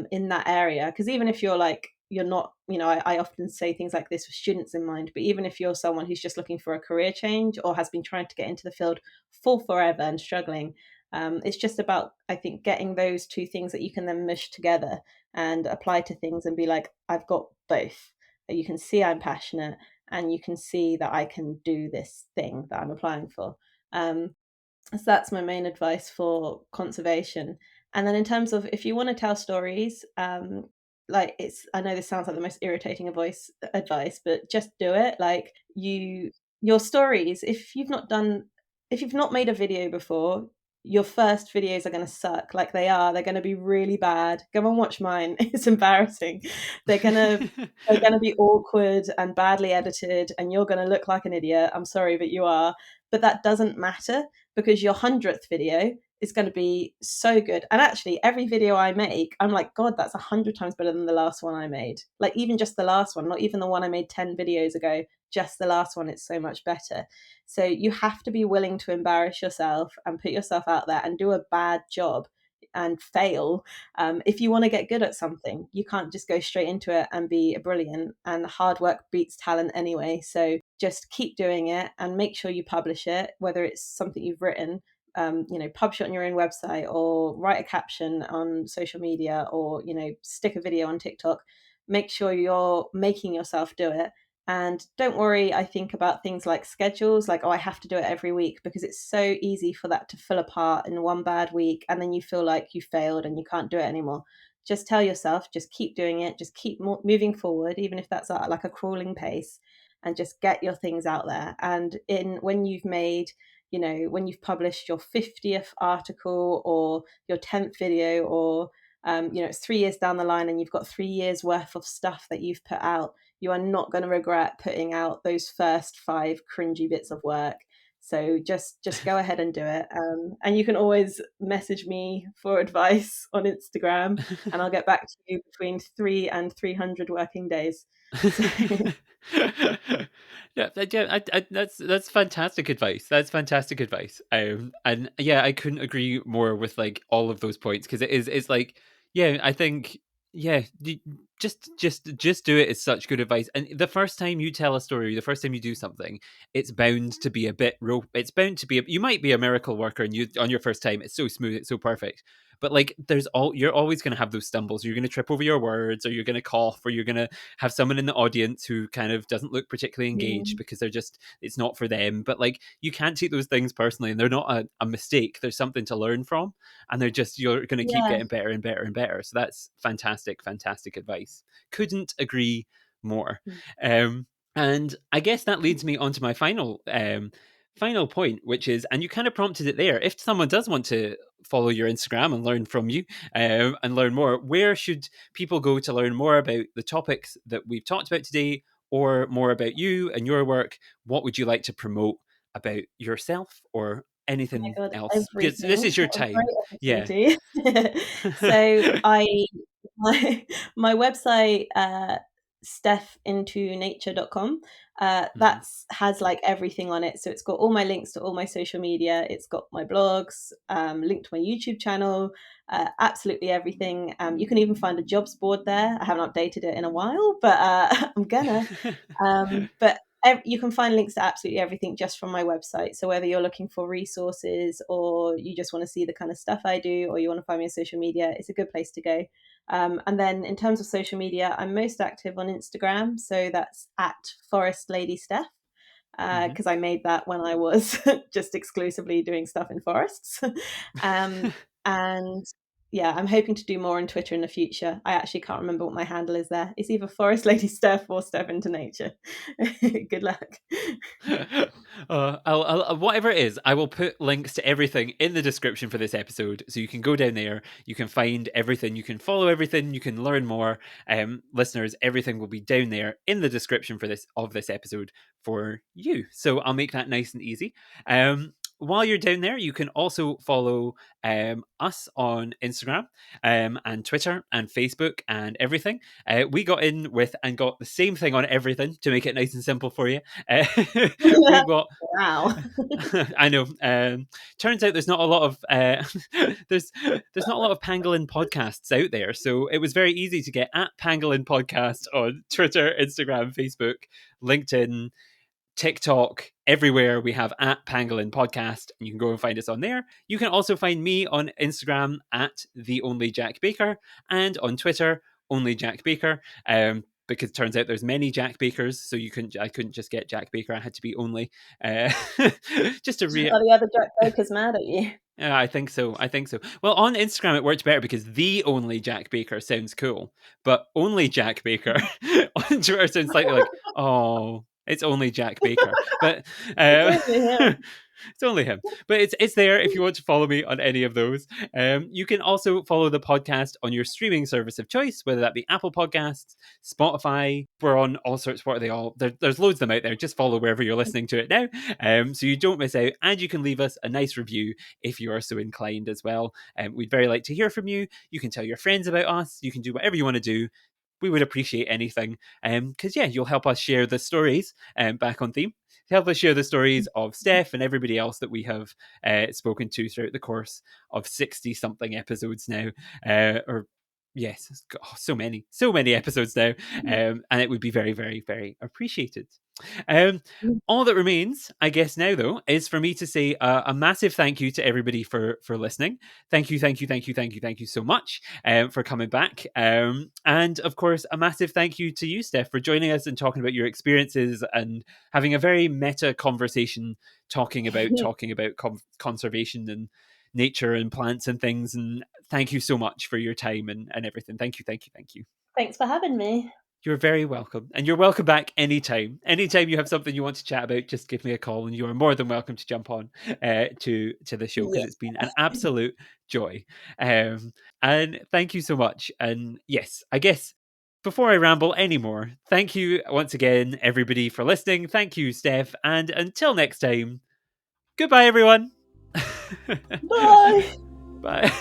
in that area, because even if you're like you're not, I often say things like this with students in mind, but even if you're someone who's just looking for a career change or has been trying to get into the field for forever and struggling, it's just about, I think, getting those two things that you can then mush together and apply to things and be like, I've got both. You can see I'm passionate, and you can see that I can do this thing that I'm applying for. So that's my main advice for conservation. And then in terms of if you want to tell stories, like it's, I know this sounds like the most irritating advice, but just do it. Like your stories, if you've not made a video before, your first videos are going to suck. Like they're going to be really bad. Go and watch mine. It's embarrassing. They're going to they're going to be awkward and badly edited, and you're going to look like an idiot. I'm sorry, but you are. But that doesn't matter, because your 100th video is going to be so good. And actually, every video I make, I'm like, God, that's 100 times better than the last one I made. Like, even just the last one, not even the one I made 10 videos ago, just the last one, it's so much better. So you have to be willing to embarrass yourself and put yourself out there and do a bad job and fail. If you want to get good at something, you can't just go straight into it and be brilliant. And hard work beats talent anyway. So just keep doing it and make sure you publish it, whether it's something you've written, publish it on your own website, or write a caption on social media, or stick a video on TikTok. Make sure you're making yourself do it. And don't worry, I think, about things like schedules, like, oh, I have to do it every week, because it's so easy for that to fall apart in one bad week. And then you feel like you failed and you can't do it anymore. Just tell yourself, just keep doing it, just keep moving forward, even if that's like a crawling pace, and just get your things out there. And when you've made, when you've published your 50th article or your 10th video, or it's 3 years down the line and you've got 3 years worth of stuff that you've put out, you are not going to regret putting out those first 5 cringy bits of work. So just go ahead and do it. And you can always message me for advice on Instagram, and I'll get back to you between 3 and 300 working days. So, that's fantastic advice. That's fantastic advice. And yeah, I couldn't agree more with like all of those points, because it's like, yeah, I think, yeah, just do it is such good advice. And the first time you tell a story, the first time you do something, it's bound to be a bit it's bound to be you might be a miracle worker, and you on your first time it's so smooth, it's so perfect. But like you're always going to have those stumbles. You're going to trip over your words, or you're going to cough, or you're going to have someone in the audience who kind of doesn't look particularly engaged because it's not for them. But like, you can't take those things personally, and they're not a mistake. There's something to learn from, and you're going to keep yeah. getting better and better and better. So that's fantastic advice. Couldn't agree more. And I guess that leads me on to my final final point, which is, and you kind of prompted it there, if someone does want to follow your Instagram and learn from you and learn more, where should people go to learn more about the topics that we've talked about today, or more about you and your work? What would you like to promote about yourself or Oh my anything god, else? Because this everything. is your What a time. great Yeah. opportunity. So my website, stephintonature.com, Mhm. that's has like everything on it. So it's got all my links to all my social media. It's got my blogs, linked to my YouTube channel, absolutely everything. You can even find a jobs board there. I haven't updated it in a while, but I'm gonna. But you can find links to absolutely everything just from my website. So whether you're looking for resources or you just want to see the kind of stuff I do, or you want to find me on social media, it's a good place to go. And then in terms of social media, I'm most active on Instagram. So that's at Forest Lady Steph, Mhm. because I made that when I was just exclusively doing stuff in forests. And yeah, I'm hoping to do more on Twitter in the future. I actually can't remember what my handle is there. It's either Forest Lady Steph or Steph into Nature. Good luck. Whatever it is, I will put links to everything in the description for this episode, so you can go down there, you can find everything, you can follow everything, you can learn more. Listeners, everything will be down there in the description for this episode for you. So I'll make that nice and easy. While you're down there, you can also follow us on Instagram and Twitter and Facebook and everything. We got in with and got the same thing on everything to make it nice and simple for you. We've got Wow. I know. Turns out there's not a lot of there's not a lot of pangolin podcasts out there, so it was very easy to get at Pangolin Podcast on Twitter, Instagram, Facebook, LinkedIn, TikTok, everywhere we have at Pangolin Podcast, and you can go and find us on there. You can also find me on Instagram at the Only Jack Baker and on Twitter Only Jack Baker. Because it turns out there's many Jack Bakers, so I couldn't just get Jack Baker. I had to be only. Uh, just to Are the other Jack Bakers mad at you? Yeah, I think so. I think so. Well, on Instagram it worked better because the Only Jack Baker sounds cool, but Only Jack Baker on Twitter sounds slightly like, oh, it's only Jack Baker. But It's uh, only him. it's only him. But it's there if you want to follow me on any of those. You can also follow the podcast on your streaming service of choice, whether that be Apple Podcasts, Spotify. We're on all sorts. What are they all? There's loads of them out there. Just follow wherever you're listening to it now, so you don't miss out. And you can leave us a nice review if you are so inclined as well. We'd very like to hear from you. You can tell your friends about us. You can do whatever you want to do. We would appreciate anything, because yeah, you'll help us share the stories. Back on theme, help us share the stories of Steph and everybody else that we have spoken to throughout the course of 60 something episodes now, or yes, so many episodes now, and it would be very, very, very appreciated. Um, all that remains, I guess, now though, is for me to say a massive thank you to everybody for listening. Thank you, thank you, thank you, thank you, thank you so much for coming back. And of course, a massive thank you to you, Steph, for joining us and talking about your experiences and having a very meta conversation, talking about conservation and nature and plants and things. And thank you so much for your time and everything. Thank you, thank you, thank you. Thanks for having me. You're very welcome. And you're welcome back anytime. Anytime you have something you want to chat about, just give me a call and you are more than welcome to jump on to the show, because Yeah. it's been an absolute joy. And thank you so much. And yes, I guess before I ramble anymore, thank you once again, everybody, for listening. Thank you, Steph. And until next time, goodbye, everyone. Bye. Bye.